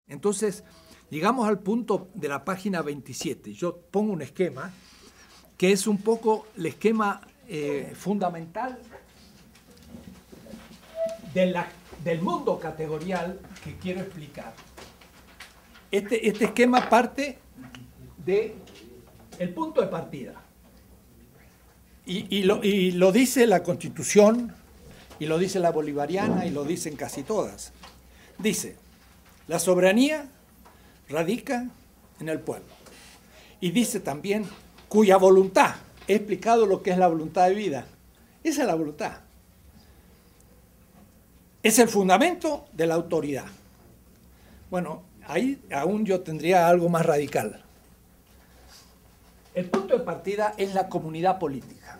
Entonces, llegamos al punto de la página 27. Yo pongo un esquema que es un poco el esquema fundamental del mundo categorial que quiero explicar. Este esquema parte del punto de partida. Y lo dice la Constitución, y lo dice la bolivariana, y lo dicen casi todas. Dice: la soberanía radica en el pueblo. Y dice también, cuya voluntad, he explicado lo que es la voluntad de vida. Esa es la voluntad. Es el fundamento de la autoridad. Bueno, ahí aún yo tendría algo más radical. El punto de partida es la comunidad política.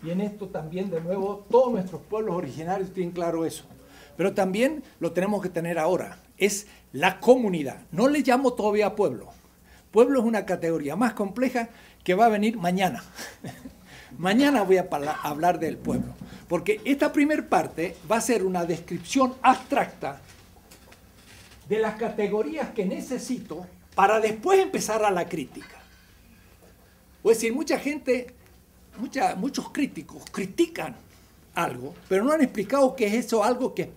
Y en esto también, de nuevo, todos nuestros pueblos originarios tienen claro eso. Pero también lo tenemos que tener ahora. Es la comunidad. No le llamo todavía pueblo. Pueblo es una categoría más compleja que va a venir mañana. Mañana voy a hablar del pueblo. Porque esta primer parte va a ser una descripción abstracta de las categorías que necesito para después empezar a la crítica. Es decir, mucha gente, muchos críticos critican algo, pero no han explicado qué es eso, algo que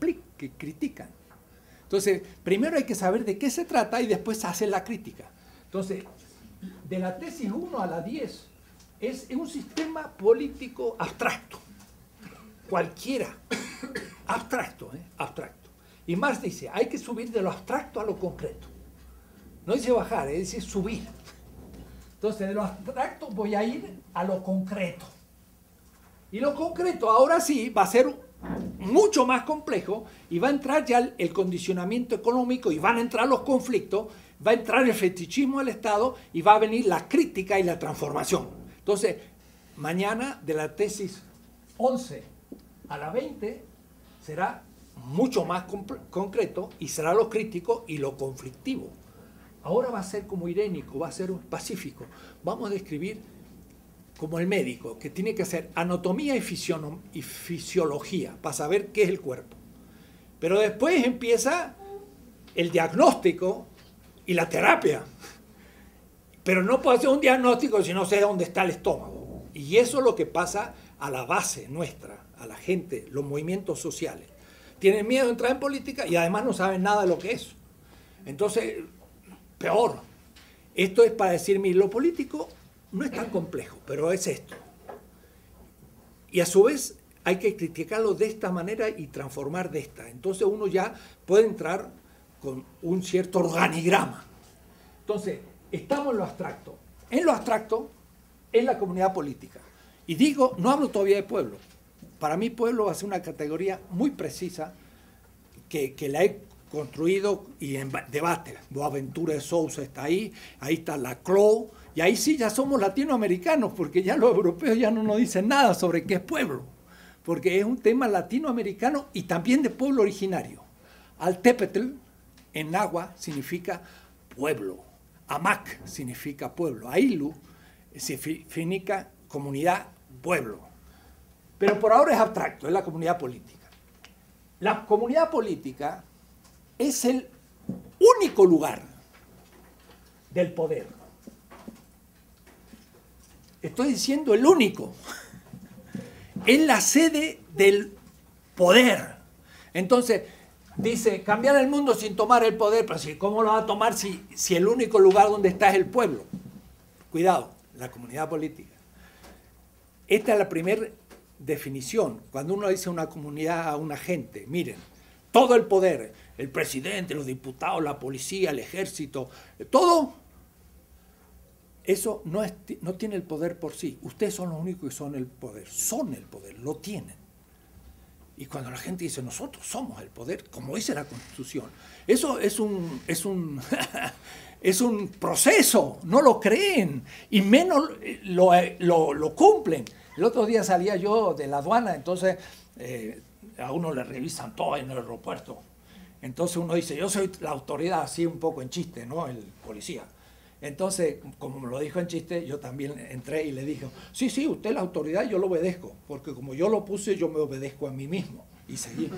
critican. Entonces, primero hay que saber de qué se trata y después hacer la crítica. Entonces, de la tesis 1 a la 10 es un sistema político abstracto. Cualquiera. Abstracto, abstracto. Y Marx dice, hay que subir de lo abstracto a lo concreto. No dice bajar, dice subir. Entonces, de lo abstracto voy a ir a lo concreto. Y lo concreto ahora sí va a ser mucho más complejo y va a entrar ya el condicionamiento económico y van a entrar los conflictos, va a entrar el fetichismo del Estado y va a venir la crítica y la transformación. Entonces, mañana de la tesis 11 a la 20 será mucho más concreto y será lo crítico y lo conflictivo. Ahora va a ser como irénico, va a ser pacífico. Vamos a describir como el médico, que tiene que hacer anatomía y fisiología para saber qué es el cuerpo. Pero después empieza el diagnóstico y la terapia. Pero no puedo hacer un diagnóstico si no sé dónde está el estómago. Y eso es lo que pasa a la base nuestra, a la gente, los movimientos sociales. Tienen miedo de entrar en política y además no saben nada de lo que es. Entonces, peor. Esto es para decir, mire, lo político no es tan complejo, pero es esto. Y a su vez hay que criticarlo de esta manera y transformar de esta. Entonces uno ya puede entrar con un cierto organigrama. Entonces, estamos en lo abstracto. En lo abstracto es la comunidad política. Y digo, no hablo todavía de pueblo. Para mí pueblo va a ser una categoría muy precisa que la he construido y en debate. Boaventura de Sousa está ahí está Laclau, y ahí sí ya somos latinoamericanos, porque ya los europeos ya no nos dicen nada sobre qué es pueblo, porque es un tema latinoamericano y también de pueblo originario. Altepetl en náhuatl significa pueblo, Amac significa pueblo, Ailu significa comunidad, pueblo. Pero por ahora es abstracto, es la comunidad política. La comunidad política es el único lugar del poder. Estoy diciendo el único. Es la sede del poder. Entonces, dice, cambiar el mundo sin tomar el poder. Pero ¿cómo lo va a tomar si el único lugar donde está es el pueblo? Cuidado, la comunidad política. Esta es la primera definición. Cuando uno dice una comunidad a una gente, miren, todo el poder, el presidente, los diputados, la policía, el ejército, todo, eso no tiene el poder por sí. Ustedes son los únicos que son el poder, lo tienen. Y cuando la gente dice, nosotros somos el poder, como dice la Constitución, eso es es un proceso, no lo creen, y menos lo cumplen. El otro día salía yo de la aduana, entonces a uno le revisan todo en el aeropuerto. Entonces uno dice, yo soy la autoridad, así un poco en chiste, ¿no? El policía. Entonces, como me lo dijo en chiste, yo también entré y le dije, sí, usted es la autoridad, yo lo obedezco, porque como yo lo puse, yo me obedezco a mí mismo. Y seguí.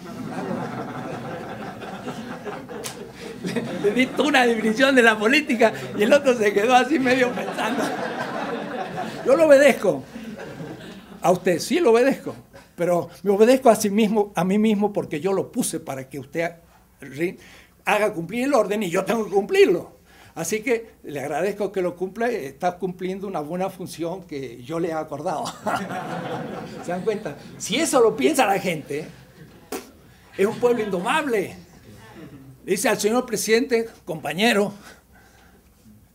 Le di una definición de la política y el otro se quedó así medio pensando. Yo lo obedezco. A usted sí lo obedezco, pero me obedezco a mí mismo porque yo lo puse para que usted haga cumplir el orden y yo tengo que cumplirlo. Así que le agradezco que lo cumpla, está cumpliendo una buena función que yo le he acordado. ¿Se dan cuenta? Si eso lo piensa la gente, es un pueblo indomable. Dice al señor presidente, compañero,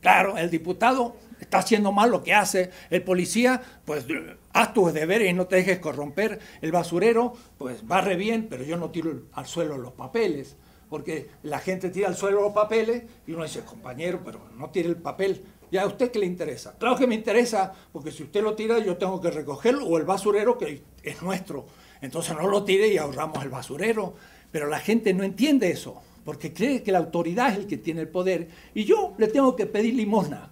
claro, el diputado está haciendo mal lo que hace, el policía, pues haz tus deberes y no te dejes corromper, el basurero, pues barre bien, pero yo no tiro al suelo los papeles. Porque la gente tira al suelo los papeles y uno dice, compañero, pero no tire el papel. ¿Ya a usted qué le interesa? Claro que me interesa, porque si usted lo tira yo tengo que recogerlo, o el basurero que es nuestro. Entonces no lo tire y ahorramos el basurero. Pero la gente no entiende eso, porque cree que la autoridad es el que tiene el poder y yo le tengo que pedir limosna.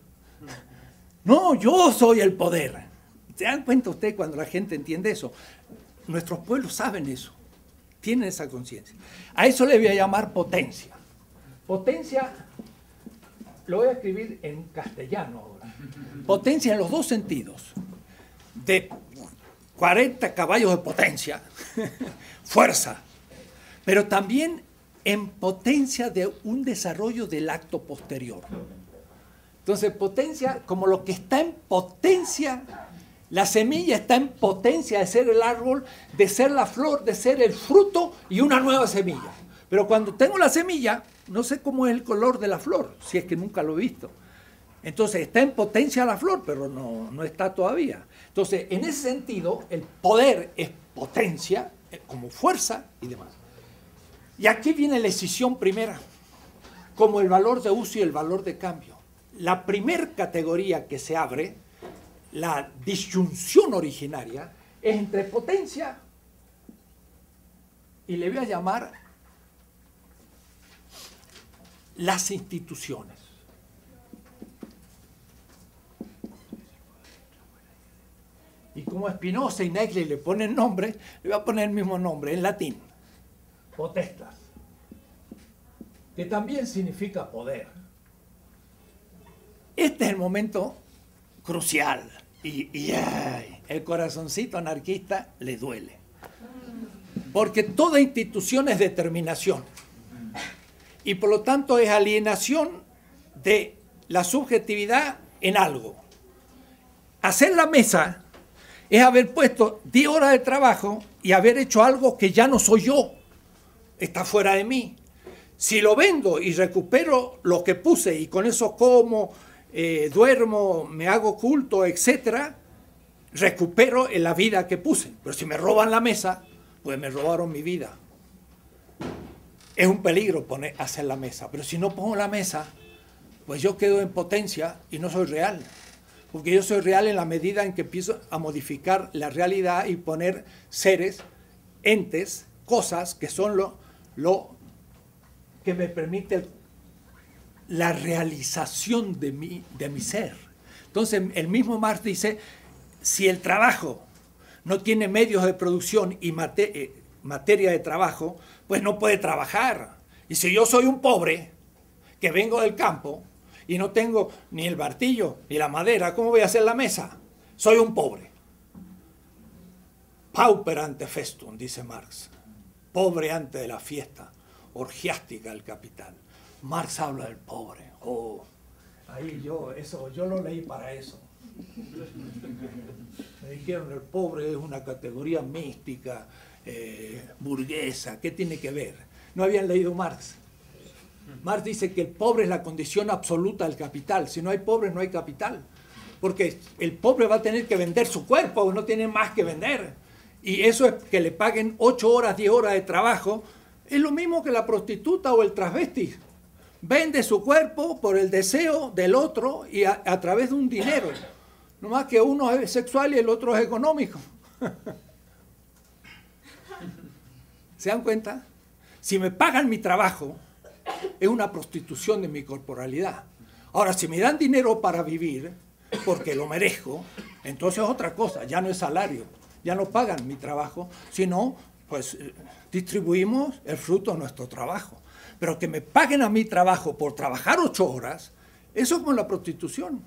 No, yo soy el poder. ¿Se dan cuenta usted cuando la gente entiende eso? Nuestros pueblos saben eso. Tienen esa conciencia. A eso le voy a llamar potencia. Potencia, lo voy a escribir en castellano ahora. Potencia en los dos sentidos. De 40 caballos de potencia, fuerza, pero también en potencia de un desarrollo del acto posterior. Entonces, potencia como lo que está en potencia. La semilla está en potencia de ser el árbol, de ser la flor, de ser el fruto y una nueva semilla. Pero cuando tengo la semilla, no sé cómo es el color de la flor, si es que nunca lo he visto. Entonces está en potencia la flor, pero no está todavía. Entonces, en ese sentido, el poder es potencia, como fuerza y demás. Y aquí viene la escisión primera, como el valor de uso y el valor de cambio. La primera categoría que se abre, la disyunción originaria, es entre potencia y le voy a llamar las instituciones. Y como Spinoza y Nagel le ponen nombre, le voy a poner el mismo nombre en latín, potestas, que también significa poder. Este es el momento crucial y el corazoncito anarquista le duele. Porque toda institución es determinación y por lo tanto es alienación de la subjetividad en algo. Hacer la mesa es haber puesto 10 horas de trabajo y haber hecho algo que ya no soy yo, está fuera de mí. Si lo vendo y recupero lo que puse y con eso como, duermo, me hago culto, etcétera, recupero en la vida que puse. Pero si me roban la mesa, pues me robaron mi vida. Es un peligro hacer la mesa, pero si no pongo la mesa, pues yo quedo en potencia y no soy real. Porque yo soy real en la medida en que empiezo a modificar la realidad y poner seres, entes, cosas que son lo que me permite la realización de mi ser. Entonces, el mismo Marx dice, si el trabajo no tiene medios de producción y materia de trabajo, pues no puede trabajar. Y si yo soy un pobre, que vengo del campo, y no tengo ni el martillo ni la madera, ¿cómo voy a hacer la mesa? Soy un pobre. Pauper ante festum, dice Marx. Pobre antes de la fiesta orgiástica del capital. Marx habla del pobre. Oh, ahí yo lo leí para eso. Me dijeron el pobre es una categoría mística, burguesa. ¿Qué tiene que ver? no habían leído Marx. Marx dice que el pobre es la condición absoluta del capital. Si no hay pobres, no hay capital. Porque el pobre va a tener que vender su cuerpo, no tiene más que vender. Y eso es que le paguen 8 horas, 10 horas de trabajo. Es lo mismo que la prostituta o el transvesti. Vende su cuerpo por el deseo del otro y a través de un dinero. No más que uno es sexual y el otro es económico. ¿Se dan cuenta? Si me pagan mi trabajo, es una prostitución de mi corporalidad. Ahora, si me dan dinero para vivir, porque lo merezco, entonces es otra cosa, ya no es salario, ya no pagan mi trabajo, sino pues distribuimos el fruto de nuestro trabajo. Pero que me paguen a mi trabajo por trabajar 8 horas, eso es como la prostitución.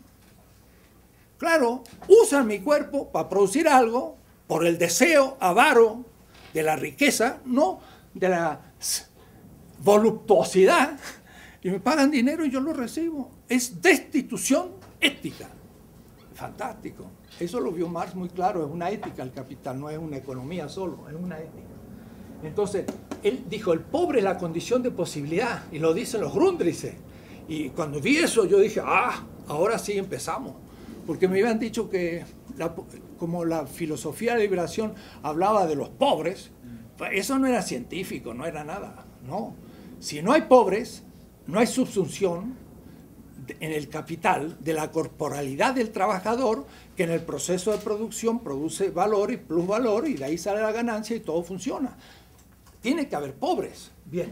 Claro, usan mi cuerpo para producir algo por el deseo avaro de la riqueza, no de la voluptuosidad, y me pagan dinero y yo lo recibo. Es destitución ética. Fantástico. Eso lo vio Marx muy claro, es una ética el capital, no es una economía solo, es una ética. Entonces, él dijo, el pobre es la condición de posibilidad, y lo dicen los Grundrisse. Y cuando vi eso, yo dije, ahora sí empezamos. Porque me habían dicho que, como la filosofía de la liberación hablaba de los pobres, eso no era científico, no era nada, no. Si no hay pobres, no hay subsunción en el capital de la corporalidad del trabajador, que en el proceso de producción produce valor y plusvalor, y de ahí sale la ganancia y todo funciona. Tiene que haber pobres. Bien.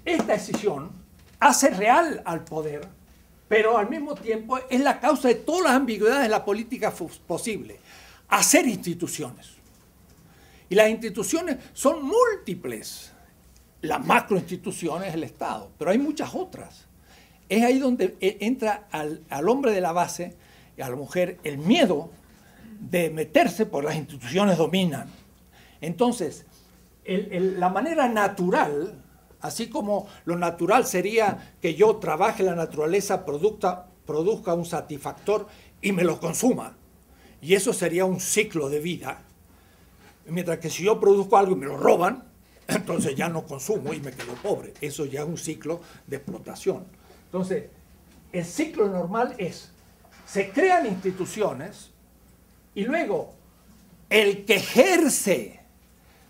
Esta decisión hace real al poder, pero al mismo tiempo es la causa de todas las ambigüedades de la política posible. Hacer instituciones. Y las instituciones son múltiples. La macroinstitución es el Estado, pero hay muchas otras. Es ahí donde entra al hombre de la base y a la mujer el miedo de meterse por las instituciones dominan. Entonces, la manera natural, así como lo natural sería que yo trabaje la naturaleza, produzca un satisfactor y me lo consuma, y eso sería un ciclo de vida, mientras que si yo produzco algo y me lo roban, entonces ya no consumo y me quedo pobre. Eso ya es un ciclo de explotación. Entonces, el ciclo normal es, se crean instituciones y luego el que ejerce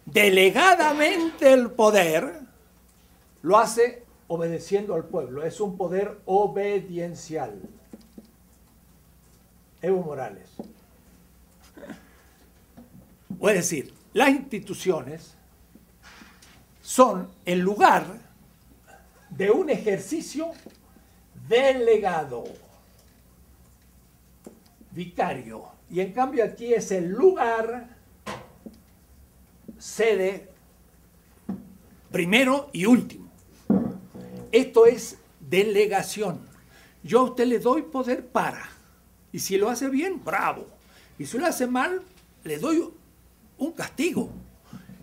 delegadamente el poder lo hace obedeciendo al pueblo. Es un poder obediencial. Evo Morales. O es decir, las instituciones son el lugar de un ejercicio delegado, vicario, y en cambio aquí es el lugar, sede, primero y último. Esto es delegación. Yo a usted le doy poder para, y si lo hace bien, bravo, y si lo hace mal, le doy un castigo.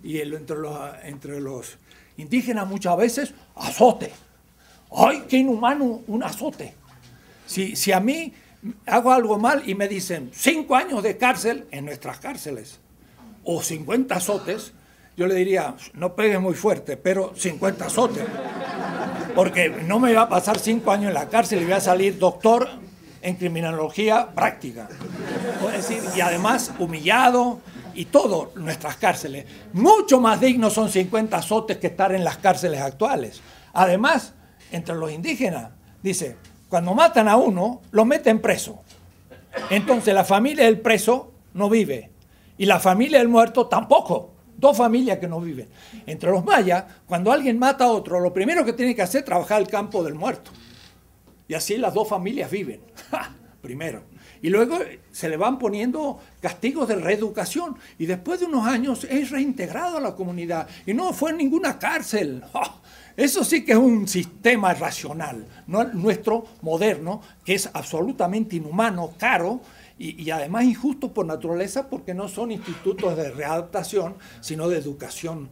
Y entre los indígenas muchas veces, azote. ¡Ay, qué inhumano un azote! Si a mí hago algo mal y me dicen 5 años de cárcel en nuestras cárceles, o 50 azotes, yo le diría, no pegue muy fuerte, pero 50 azotes. Porque no me va a pasar 5 años en la cárcel y voy a salir doctor en criminología práctica. Es decir, y además humillado, y todo, nuestras cárceles. Mucho más dignos son 50 azotes que estar en las cárceles actuales. Además, entre los indígenas, dice, cuando matan a uno, lo meten preso. Entonces la familia del preso no vive. Y la familia del muerto tampoco. 2 familias que no viven. Entre los mayas, cuando alguien mata a otro, lo primero que tiene que hacer es trabajar el campo del muerto. Y así las 2 familias viven. Primero. Y luego se le van poniendo castigos de reeducación. Y después de unos años es reintegrado a la comunidad. Y no fue en ninguna cárcel. Eso sí que es un sistema racional. No el nuestro moderno, que es absolutamente inhumano, caro y además injusto por naturaleza, porque no son institutos de readaptación, sino de educación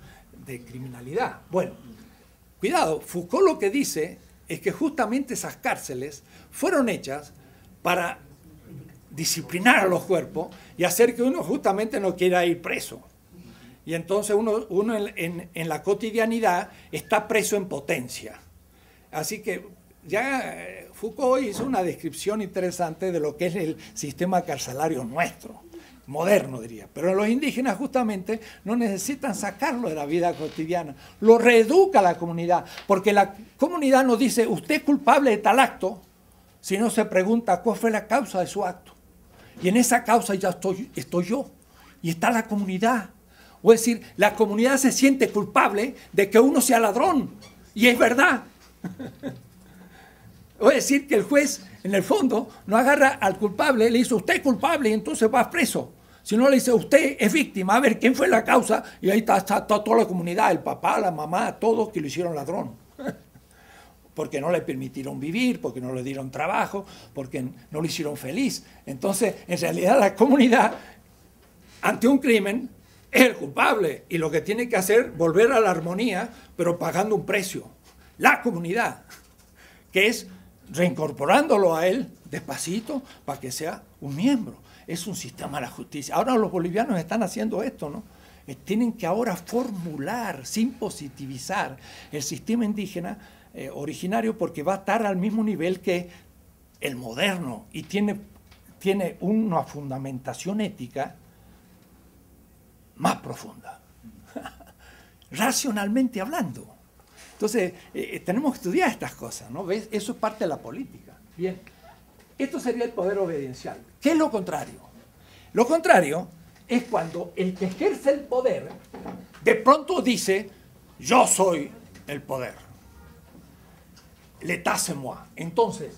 de criminalidad. Bueno, cuidado, Foucault lo que dice es que justamente esas cárceles fueron hechas para disciplinar a los cuerpos y hacer que uno justamente no quiera ir preso. Y entonces uno en la cotidianidad está preso en potencia. Así que ya Foucault hizo una descripción interesante de lo que es el sistema carcelario nuestro, moderno diría. Pero los indígenas justamente no necesitan sacarlo de la vida cotidiana, lo reeduca a la comunidad, porque la comunidad no dice usted es culpable de tal acto, sino se pregunta cuál fue la causa de su acto. Y en esa causa ya estoy yo, y está la comunidad. O es decir, la comunidad se siente culpable de que uno sea ladrón, y es verdad. O es decir, que el juez, en el fondo, no agarra al culpable, le dice usted es culpable y entonces va preso. Si no, le dice usted es víctima, a ver quién fue la causa, y ahí está toda la comunidad, el papá, la mamá, todos que lo hicieron ladrón. Porque no le permitieron vivir, porque no le dieron trabajo, porque no lo hicieron feliz. Entonces, en realidad, la comunidad, ante un crimen, es el culpable. Y lo que tiene que hacer es volver a la armonía, pero pagando un precio. La comunidad, que es reincorporándolo a él despacito para que sea un miembro. Es un sistema de la justicia. Ahora los bolivianos están haciendo esto, ¿no? Tienen que ahora formular, sin positivizar, el sistema indígena originario, porque va a estar al mismo nivel que el moderno y tiene una fundamentación ética más profunda, racionalmente hablando. Entonces, tenemos que estudiar estas cosas, ¿no? ¿Ves? Eso es parte de la política. Bien, esto sería el poder obediencial. ¿Qué es lo contrario? Lo contrario es cuando el que ejerce el poder de pronto dice, yo soy el poder. L'état c'est moi. Entonces,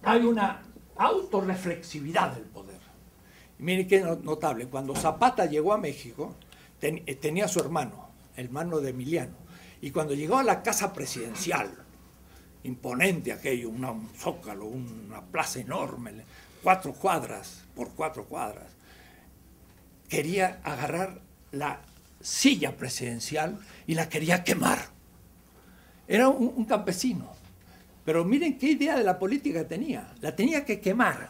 hay una autorreflexividad del poder. Y miren qué notable, cuando Zapata llegó a México, tenía a su hermano de Emiliano, y cuando llegó a la casa presidencial, imponente aquello, un zócalo, una plaza enorme, 4 cuadras por 4 cuadras, quería agarrar la silla presidencial y la quería quemar. Era un campesino, pero miren qué idea de la política tenía. La tenía que quemar,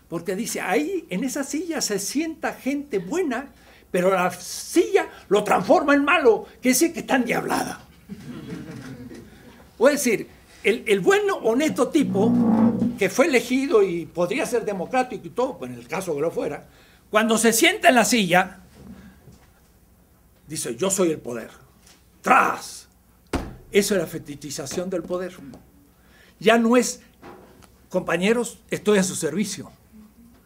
porque dice, ahí en esa silla se sienta gente buena, pero la silla lo transforma en malo, que es que está endiablada. O es decir, el bueno, honesto tipo, que fue elegido y podría ser democrático y todo, pues en el caso que lo fuera, cuando se sienta en la silla, dice, yo soy el poder. ¡Tras! Eso es la fetichización del poder. Ya no es, compañeros, estoy a su servicio,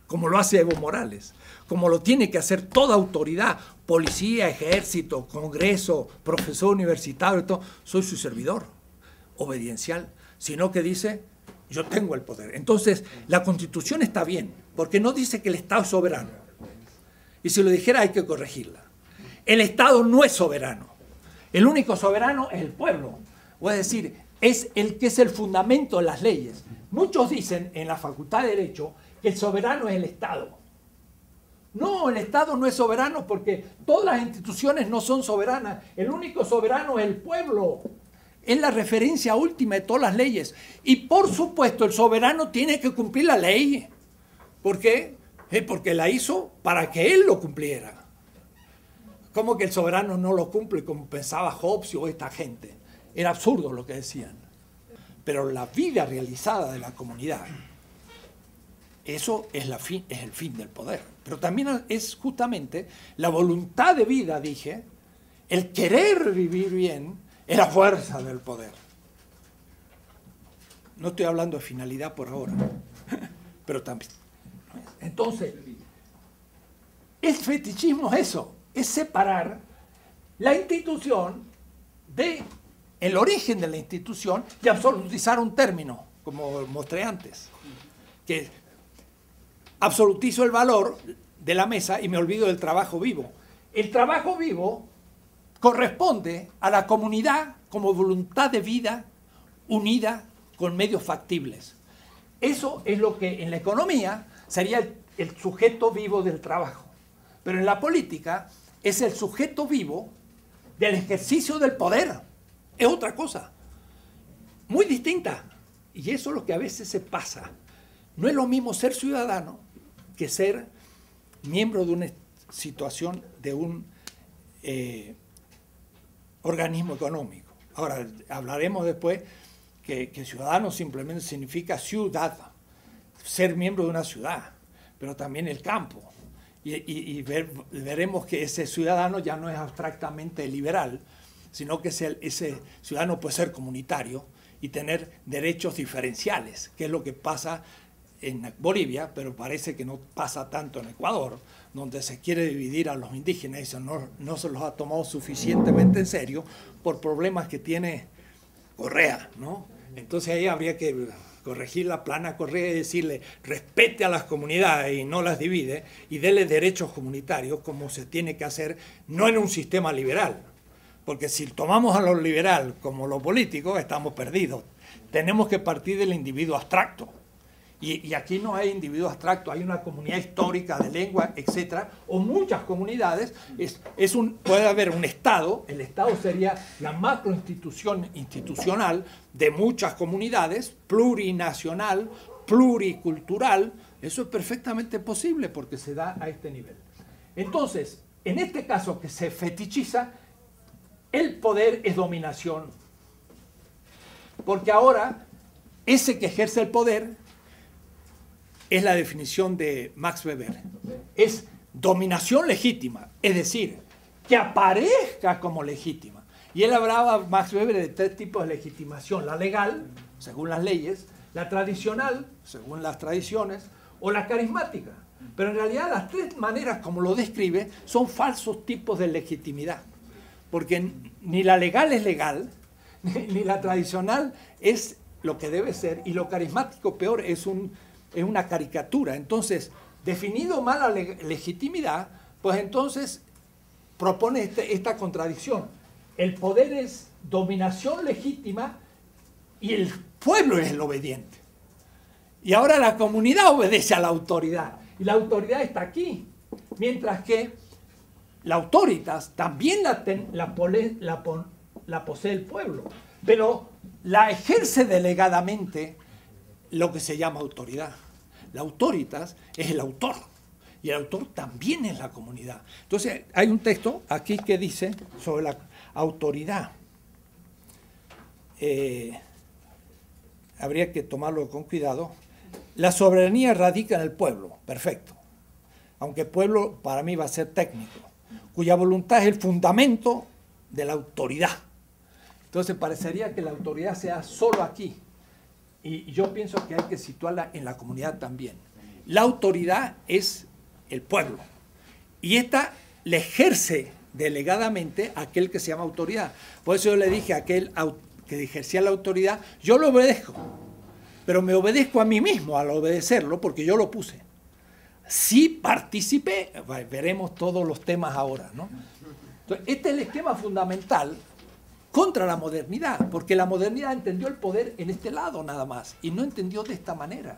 como lo hace Evo Morales, como lo tiene que hacer toda autoridad, policía, ejército, congreso, profesor universitario, todo. Soy su servidor, obediencial, sino que dice, yo tengo el poder. Entonces, la Constitución está bien, porque no dice que el Estado es soberano. Y si lo dijera, hay que corregirla. El Estado no es soberano. El único soberano es el pueblo. O es decir, es el que es el fundamento de las leyes. Muchos dicen en la Facultad de Derecho que el soberano es el Estado. No, el Estado no es soberano porque todas las instituciones no son soberanas. El único soberano es el pueblo. Es la referencia última de todas las leyes. Y por supuesto el soberano tiene que cumplir la ley. ¿Por qué? Porque la hizo para que él lo cumpliera. ¿Cómo que el soberano no lo cumple como pensaba Hobbes o esta gente? Era absurdo lo que decían. Pero la vida realizada de la comunidad, eso es el fin del poder. Pero también es justamente la voluntad de vida, dije, el querer vivir bien, es la fuerza del poder. No estoy hablando de finalidad por ahora, pero también. Entonces, el fetichismo es eso. Es separar la institución del origen de la institución y absolutizar un término, como mostré antes, que absolutizo el valor de la mesa y me olvido del trabajo vivo. El trabajo vivo corresponde a la comunidad como voluntad de vida unida con medios factibles. Eso es lo que en la economía sería el sujeto vivo del trabajo, pero en la política es el sujeto vivo del ejercicio del poder. Es otra cosa, muy distinta. Y eso es lo que a veces se pasa. No es lo mismo ser ciudadano que ser miembro de situación de un organismo económico. Ahora, hablaremos después que ciudadano simplemente significa ciudad, ser miembro de una ciudad, pero también el campo. Y veremos que ese ciudadano ya no es abstractamente liberal, sino que ese ciudadano puede ser comunitario y tener derechos diferenciales, que es lo que pasa en Bolivia, pero parece que no pasa tanto en Ecuador, donde se quiere dividir a los indígenas y eso no se los ha tomado suficientemente en serio por problemas que tiene Correa, ¿no? Entonces ahí habría que corregir la plana Correa y decirle respete a las comunidades y no las divide y dele derechos comunitarios como se tiene que hacer, no en un sistema liberal, porque si tomamos a lo liberal como lo político estamos perdidos. Tenemos que partir del individuo abstracto. Y aquí no hay individuo abstracto, hay una comunidad histórica de lengua, etcétera, o muchas comunidades. Puede haber un Estado, el Estado sería la macroinstitución institucional de muchas comunidades, plurinacional, pluricultural. Eso es perfectamente posible porque se da a este nivel. Entonces, en este caso que se fetichiza, el poder es dominación. Porque ahora, ese que ejerce el poder es la definición de Max Weber. Es dominación legítima, es decir, que aparezca como legítima. Y él hablaba, Max Weber, de 3 tipos de legitimación: la legal, según las leyes; la tradicional, según las tradiciones; o la carismática. Pero en realidad las 3 maneras como lo describe son falsos tipos de legitimidad. Porque ni la legal es legal, ni la tradicional es lo que debe ser, y lo carismático, peor, es una caricatura. Entonces, definido mal la legitimidad, pues entonces propone esta contradicción. El poder es dominación legítima y el pueblo es el obediente. Y ahora la comunidad obedece a la autoridad. Y la autoridad está aquí. Mientras que la autoritas también la posee el pueblo. Pero la ejerce delegadamente lo que se llama autoridad. La autoritas es el autor, y el autor también es la comunidad. Entonces, hay un texto aquí que dice sobre la autoridad. Habría que tomarlo con cuidado. La soberanía radica en el pueblo, perfecto. Aunque pueblo para mí va a ser técnico, cuya voluntad es el fundamento de la autoridad. Entonces, parecería que la autoridad sea solo aquí. Y yo pienso que hay que situarla en la comunidad también. La autoridad es el pueblo. Y esta le ejerce delegadamente a aquel que se llama autoridad. Por eso yo le dije a aquel que ejercía la autoridad, yo lo obedezco. Pero me obedezco a mí mismo al obedecerlo porque yo lo puse. Sí participé, veremos todos los temas ahora, ¿no? Entonces, este es el esquema fundamental contra la modernidad, porque la modernidad entendió el poder en este lado nada más, y no entendió de esta manera.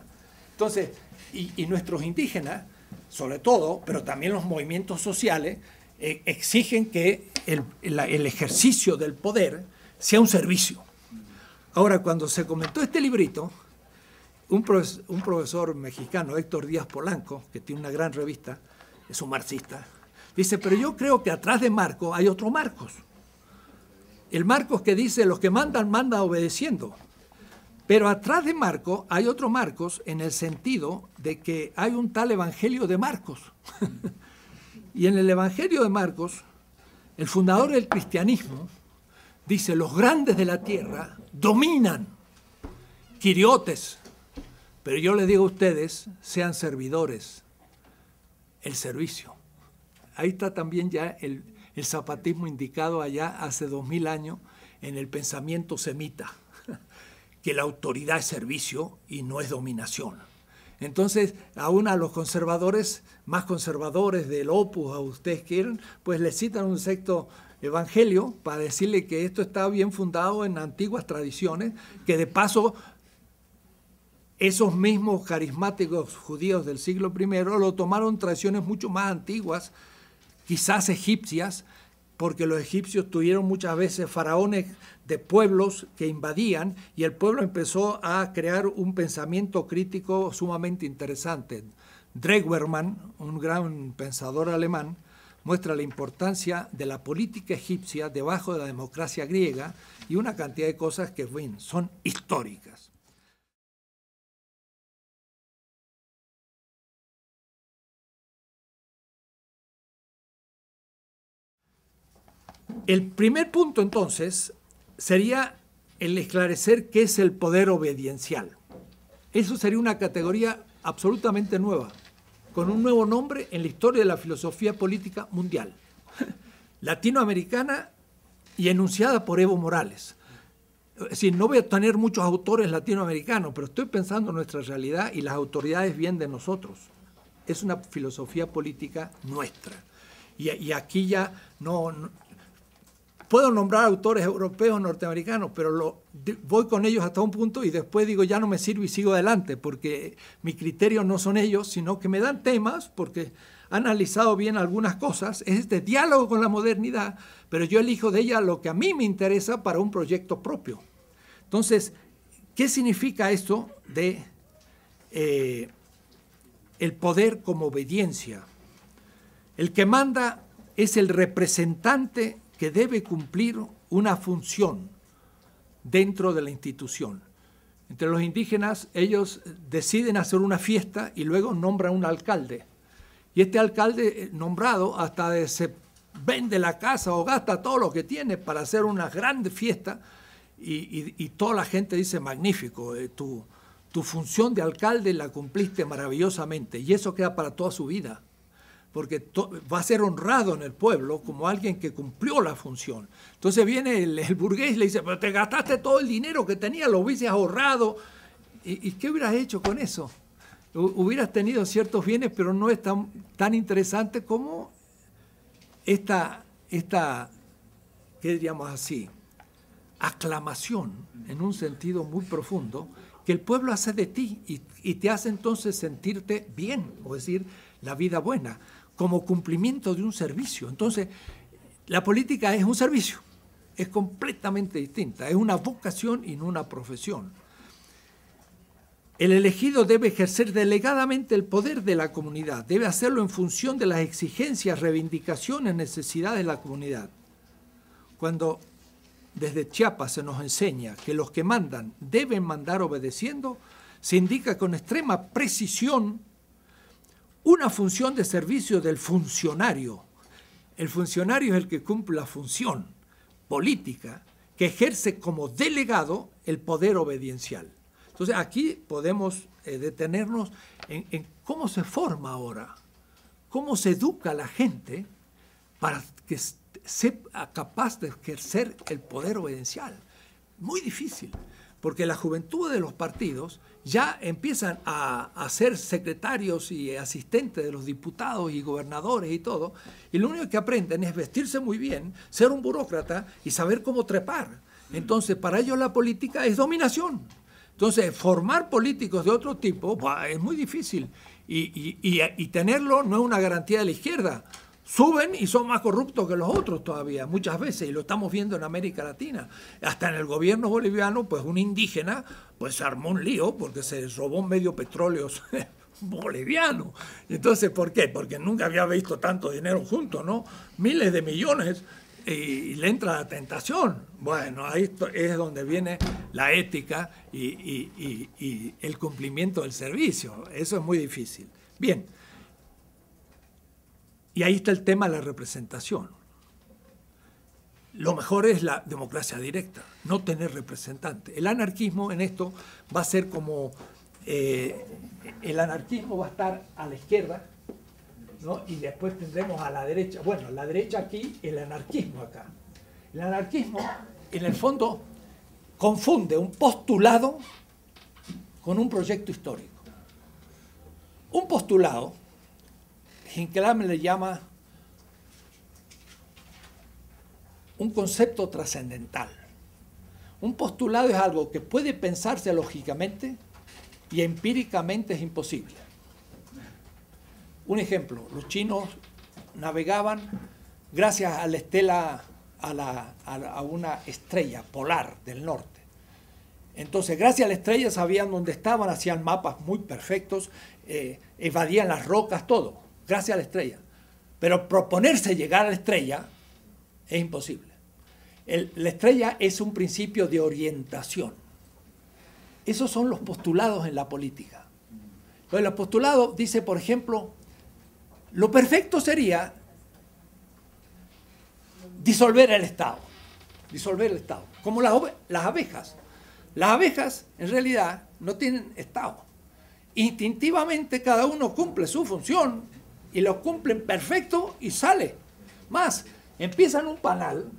Entonces, y nuestros indígenas, sobre todo, pero también los movimientos sociales, exigen que el ejercicio del poder sea un servicio. Ahora, cuando se comentó este librito, un profesor mexicano, Héctor Díaz Polanco, que tiene una gran revista, es un marxista, dice, pero yo creo que atrás de Marcos hay otro Marcos. El Marcos que dice, los que mandan, mandan obedeciendo. Pero atrás de Marcos hay otro Marcos en el sentido de que hay un tal Evangelio de Marcos. Y en el Evangelio de Marcos, el fundador del cristianismo dice, los grandes de la tierra dominan, quiriotes. Pero yo les digo a ustedes, sean servidores, el servicio. Ahí está también ya el zapatismo indicado allá hace 2000 años en el pensamiento semita, que la autoridad es servicio y no es dominación. Entonces, aún a los conservadores, más conservadores del Opus, a ustedes quieren, pues les citan un sexto evangelio para decirle que esto está bien fundado en antiguas tradiciones, que de paso esos mismos carismáticos judíos del siglo I lo tomaron tradiciones mucho más antiguas, quizás egipcias, porque los egipcios tuvieron muchas veces faraones de pueblos que invadían y el pueblo empezó a crear un pensamiento crítico sumamente interesante, Drewermann, un gran pensador alemán, muestra la importancia de la política egipcia debajo de la democracia griega y una cantidad de cosas que bueno, son históricas. El primer punto, entonces, sería el esclarecer qué es el poder obediencial. Eso sería una categoría absolutamente nueva, con un nuevo nombre en la historia de la filosofía política mundial, latinoamericana y enunciada por Evo Morales. Es decir, no voy a tener muchos autores latinoamericanos, pero estoy pensando en nuestra realidad y las autoridades vienen de nosotros. Es una filosofía política nuestra. Y aquí ya no puedo nombrar autores europeos, norteamericanos, pero voy con ellos hasta un punto y después digo ya no me sirve y sigo adelante, porque mi criterio no son ellos, sino que me dan temas, porque han analizado bien algunas cosas, es este diálogo con la modernidad, pero yo elijo de ella lo que a mí me interesa para un proyecto propio. Entonces, ¿qué significa esto de el poder como obediencia? El que manda es el representante que debe cumplir una función dentro de la institución. Entre los indígenas, ellos deciden hacer una fiesta y luego nombran un alcalde. Y este alcalde nombrado hasta se vende la casa o gasta todo lo que tiene para hacer una grande fiesta y toda la gente dice, magnífico, tu función de alcalde la cumpliste maravillosamente y eso queda para toda su vida, porque va a ser honrado en el pueblo como alguien que cumplió la función. Entonces viene el burgués y le dice, pero te gastaste todo el dinero que tenías, lo hubieses ahorrado. ¿Y qué hubieras hecho con eso? Hubieras tenido ciertos bienes, pero no es tan interesante como esta, ¿qué diríamos así? Aclamación, en un sentido muy profundo, que el pueblo hace de ti y te hace entonces sentirte bien, o decir, la vida buena, como cumplimiento de un servicio. Entonces, la política es un servicio, es completamente distinta, es una vocación y no una profesión. El elegido debe ejercer delegadamente el poder de la comunidad, debe hacerlo en función de las exigencias, reivindicaciones, necesidades de la comunidad. Cuando desde Chiapas se nos enseña que los que mandan deben mandar obedeciendo, se indica con extrema precisión una función de servicio del funcionario. El funcionario es el que cumple la función política que ejerce como delegado el poder obediencial. Entonces aquí podemos detenernos en cómo se forma ahora, cómo se educa a la gente para que sea capaz de ejercer el poder obediencial. Muy difícil, porque la juventud de los partidos ya empiezan a ser secretarios y asistentes de los diputados y gobernadores y todo, y lo único que aprenden es vestirse muy bien, ser un burócrata y saber cómo trepar. Entonces, para ellos la política es dominación. Entonces, formar políticos de otro tipo es muy difícil y tenerlo no es una garantía de la izquierda. Suben y son más corruptos que los otros todavía, muchas veces, y lo estamos viendo en América Latina. Hasta en el gobierno boliviano, pues un indígena pues se armó un lío porque se robó medio petróleo boliviano. Entonces, ¿por qué? Porque nunca había visto tanto dinero junto, ¿no? Miles de millones y le entra la tentación. Bueno, ahí es donde viene la ética y el cumplimiento del servicio. Eso es muy difícil. Bien. Y ahí está el tema de la representación. Lo mejor es la democracia directa, no tener representante. El anarquismo en esto va a ser como, el anarquismo va a estar a la izquierda, ¿no? Y después tendremos a la derecha. Bueno, la derecha aquí, el anarquismo acá. El anarquismo, en el fondo, confunde un postulado con un proyecto histórico. Un postulado, Hinckley le llama un concepto trascendental. Un postulado es algo que puede pensarse lógicamente y empíricamente es imposible. Un ejemplo, los chinos navegaban gracias a la estela, a una estrella polar del norte. Entonces, gracias a la estrella sabían dónde estaban, hacían mapas muy perfectos, evadían las rocas, todo, gracias a la estrella. Pero proponerse llegar a la estrella es imposible. La estrella es un principio de orientación. Esos son los postulados en la política. Entonces, el postulado dice, por ejemplo, lo perfecto sería disolver el Estado. Disolver el Estado. Como las abejas. Las abejas, en realidad, no tienen Estado. Instintivamente, cada uno cumple su función y lo cumplen perfecto y sale. Más, empiezan un panal,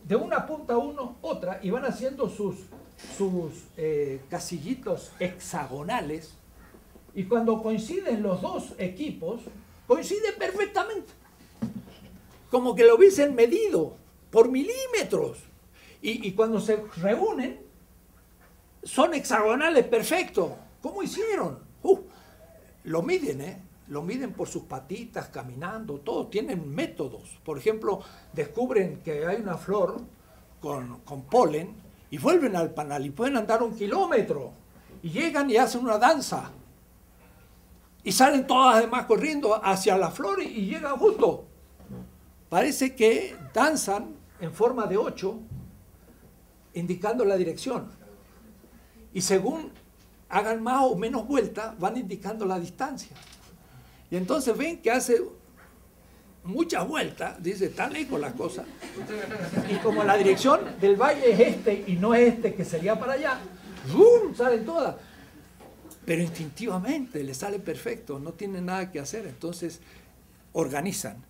de una punta a uno, otra, y van haciendo sus casillitos hexagonales, y cuando coinciden los dos equipos, coinciden perfectamente. Como que lo hubiesen medido por milímetros. Y cuando se reúnen, son hexagonales perfectos. ¿Cómo hicieron? Lo miden, ¿eh? Lo miden por sus patitas, caminando, todo. Tienen métodos. Por ejemplo, descubren que hay una flor con polen y vuelven al panal y pueden andar 1 kilómetro. Y llegan y hacen una danza. Y salen todas las demás corriendo hacia la flor y llegan justo. Parece que danzan en forma de 8, indicando la dirección. Y según hagan más o menos vueltas, van indicando la distancia. Y entonces ven que hace muchas vueltas, dice, está lejos la cosa. Y como la dirección del baile es este y no es este que sería para allá, ¡bum!, salen todas. Pero instintivamente les sale perfecto, no tienen nada que hacer, entonces organizan.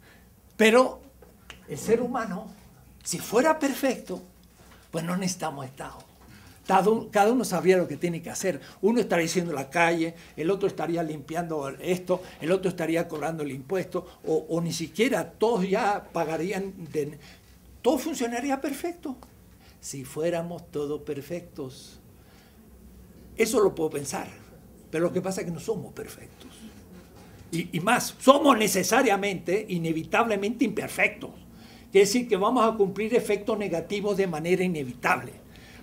Pero el ser humano, si fuera perfecto, pues no necesitamos Estado. Cada uno sabría lo que tiene que hacer. Uno estaría haciendo la calle, el otro estaría limpiando esto, el otro estaría cobrando el impuesto, o ni siquiera todos ya pagarían, todo funcionaría perfecto. Si fuéramos todos perfectos. Eso lo puedo pensar, pero lo que pasa es que no somos perfectos. Y más, somos necesariamente, inevitablemente imperfectos. Quiere decir que vamos a cumplir efectos negativos de manera inevitable,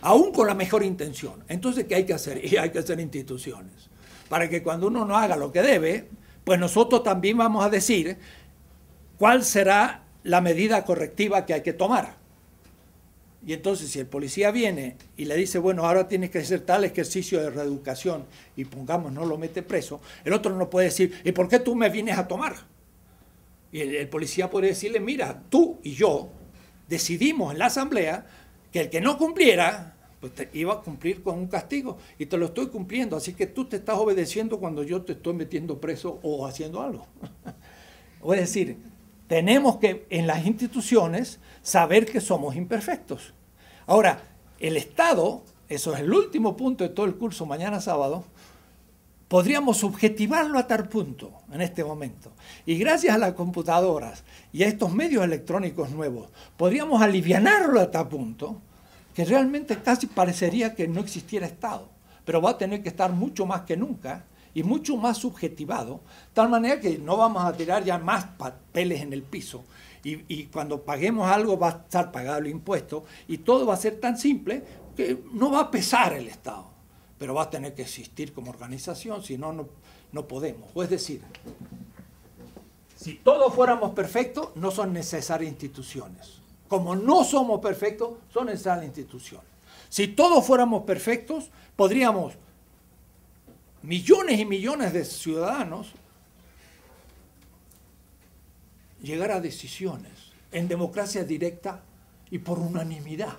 aún con la mejor intención. Entonces, ¿qué hay que hacer? Y hay que hacer instituciones. Para que cuando uno no haga lo que debe, pues nosotros también vamos a decir cuál será la medida correctiva que hay que tomar. Y entonces, si el policía viene y le dice, bueno, ahora tienes que hacer tal ejercicio de reeducación y pongamos, no lo mete preso, el otro no puede decir, ¿y por qué tú me vienes a tomar? Y el policía puede decirle, mira, tú y yo decidimos en la asamblea que el que no cumpliera, pues iba a cumplir con un castigo y te lo estoy cumpliendo, así que tú te estás obedeciendo cuando yo te estoy metiendo preso o haciendo algo. Es decir, tenemos que en las instituciones saber que somos imperfectos. Ahora, el Estado, eso es el último punto de todo el curso mañana sábado, podríamos subjetivarlo a tal punto en este momento. Y gracias a las computadoras y a estos medios electrónicos nuevos, podríamos alivianarlo a tal punto que realmente casi parecería que no existiera Estado. Pero va a tener que estar mucho más que nunca y mucho más subjetivado, de tal manera que no vamos a tirar ya más papeles en el piso. Y cuando paguemos algo va a estar pagado el impuesto y todo va a ser tan simple que no va a pesar el Estado. Pero va a tener que existir como organización, si no, no podemos. O es decir, si todos fuéramos perfectos, no son necesarias instituciones. Como no somos perfectos, son necesarias instituciones. Si todos fuéramos perfectos, podríamos, millones y millones de ciudadanos, llegar a decisiones en democracia directa y por unanimidad.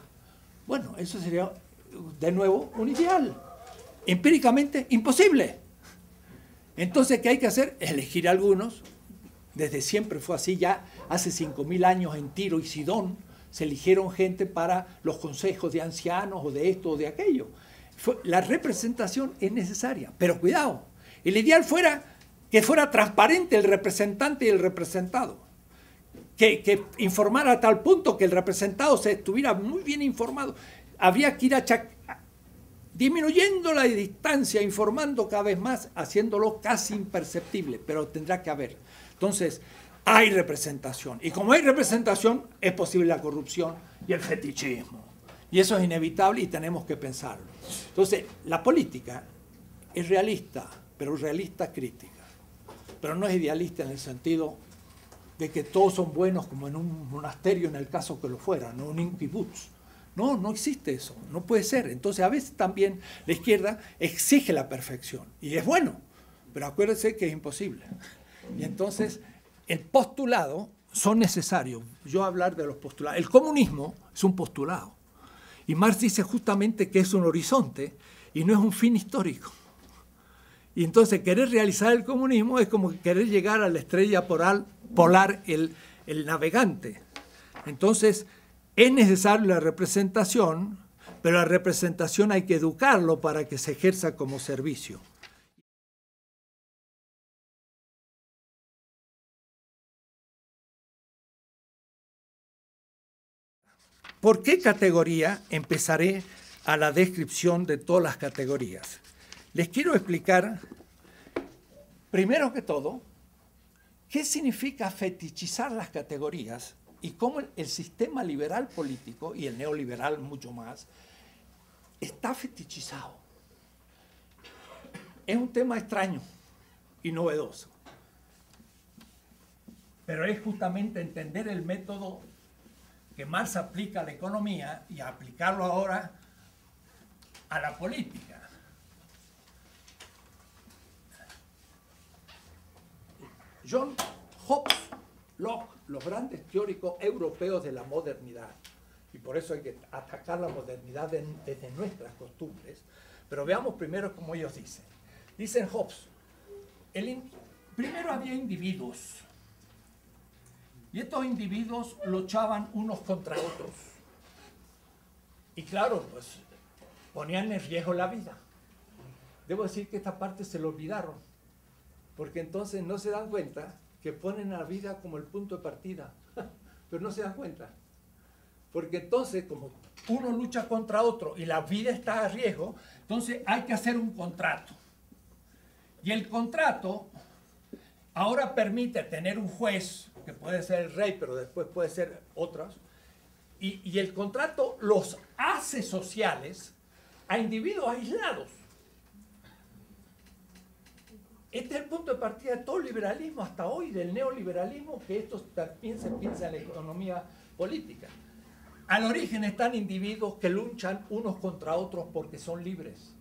Bueno, eso sería, de nuevo, un ideal. Empíricamente imposible. Entonces, ¿qué hay que hacer? Elegir algunos. Desde siempre fue así, ya hace 5.000 años en Tiro y Sidón se eligieron gente para los consejos de ancianos o de esto o de aquello. La representación es necesaria, pero cuidado, el ideal fuera que fuera transparente el representante y el representado, que informara a tal punto que el representado se estuviera muy bien informado. Habría que ir disminuyendo la distancia, informando cada vez más, haciéndolo casi imperceptible, pero tendrá que haber. Entonces, hay representación. Y como hay representación, es posible la corrupción y el fetichismo. Y eso es inevitable y tenemos que pensarlo. Entonces, la política es realista, pero realista crítica. Pero no es idealista en el sentido de que todos son buenos como en un monasterio en el caso que lo fuera, no un kibutz. No, no existe eso, no puede ser. Entonces a veces también la izquierda exige la perfección y es bueno, pero acuérdense que es imposible. Y entonces el postulado son necesarios. Yo hablar de los postulados. El comunismo es un postulado y Marx dice justamente que es un horizonte y no es un fin histórico. Y entonces querer realizar el comunismo es como querer llegar a la estrella polar el navegante. Entonces es necesaria la representación, pero la representación hay que educarlo para que se ejerza como servicio. ¿Por qué categoría? Empezaré a la descripción de todas las categorías. Les quiero explicar, primero que todo, qué significa fetichizar las categorías y cómo el sistema liberal político, y el neoliberal mucho más, está fetichizado. Es un tema extraño y novedoso, pero es justamente entender el método que Marx aplica a la economía y aplicarlo ahora a la política. John Hobbes, Locke, los grandes teóricos europeos de la modernidad, y por eso hay que atacar la modernidad desde nuestras costumbres, pero veamos primero cómo ellos dicen. Dicen Hobbes, primero había individuos, y estos individuos luchaban unos contra otros, y claro, pues ponían en riesgo la vida. Debo decir que esta parte se lo olvidaron, porque entonces no se dan cuenta que ponen a la vida como el punto de partida, pero no se dan cuenta. Porque entonces, como uno lucha contra otro y la vida está a riesgo, entonces hay que hacer un contrato. Y el contrato ahora permite tener un juez, que puede ser el rey, pero después puede ser otros, y el contrato los hace sociales a individuos aislados. Este es el punto de partida de todo el liberalismo hasta hoy, del neoliberalismo, que esto también se piensa en la economía política. Al origen están individuos que luchan unos contra otros porque son libres.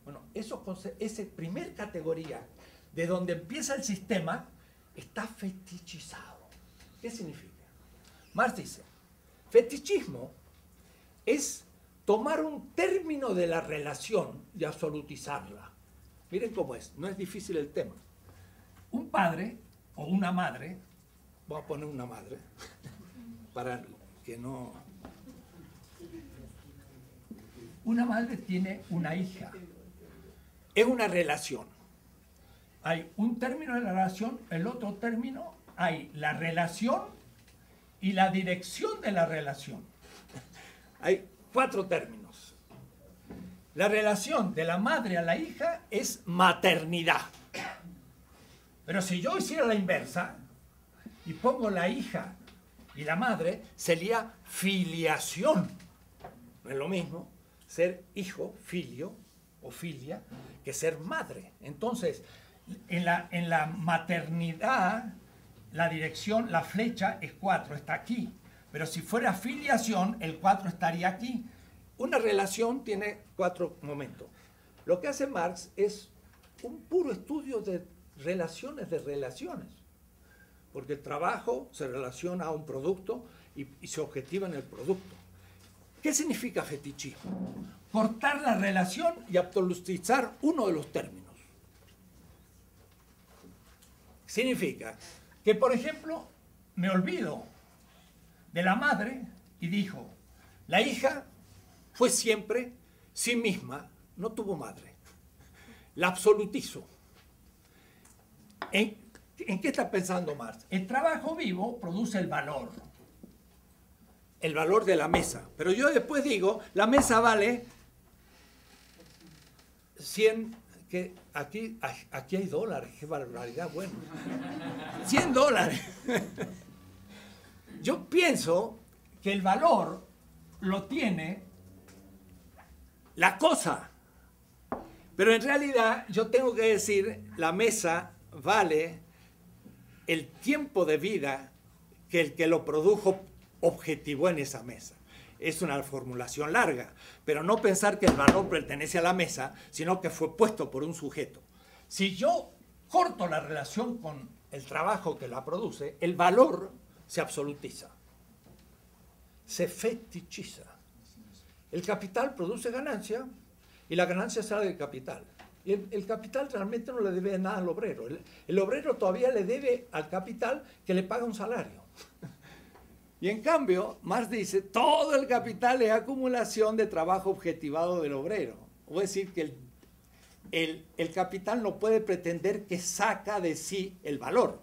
Bueno, esa primer categoría, de donde empieza el sistema, está fetichizado. ¿Qué significa? Marx dice, fetichismo es tomar un término de la relación y absolutizarla. Miren cómo es, no es difícil el tema. Un padre o una madre, voy a poner una madre, para que no... Una madre tiene una hija. Es una relación. Hay un término de la relación, el otro término, hay la relación y la dirección de la relación. Hay 4 términos. La relación de la madre a la hija es maternidad. Pero si yo hiciera la inversa y pongo la hija y la madre, sería filiación. No es lo mismo ser hijo, filio o filia, que ser madre. Entonces, en la maternidad, la dirección, la flecha es 4, está aquí. Pero si fuera filiación, el 4 estaría aquí. Una relación tiene 4 momentos. Lo que hace Marx es un puro estudio de relaciones, porque el trabajo se relaciona a un producto y se objetiva en el producto. ¿Qué significa fetichismo? Cortar la relación y absolutizar uno de los términos. Significa que, por ejemplo, me olvido de la madre y dijo, la hija fue siempre sí misma, no tuvo madre. La absolutizo. ¿En qué está pensando Marx? El trabajo vivo produce el valor de la mesa. Pero yo después digo, la mesa vale 100, que aquí hay dólares, qué barbaridad, bueno. $100. Yo pienso que el valor lo tiene la cosa. Pero en realidad yo tengo que decir, la mesa vale el tiempo de vida que el que lo produjo objetivó en esa mesa. Es una formulación larga, pero no pensar que el valor pertenece a la mesa, sino que fue puesto por un sujeto. Si yo corto la relación con el trabajo que la produce, el valor se absolutiza, se fetichiza. El capital produce ganancia y la ganancia sale del capital. Y el capital realmente no le debe nada al obrero. El obrero todavía le debe al capital que le paga un salario. Y en cambio, Marx dice, todo el capital es acumulación de trabajo objetivado del obrero. Es decir, que el capital no puede pretender que saca de sí el valor.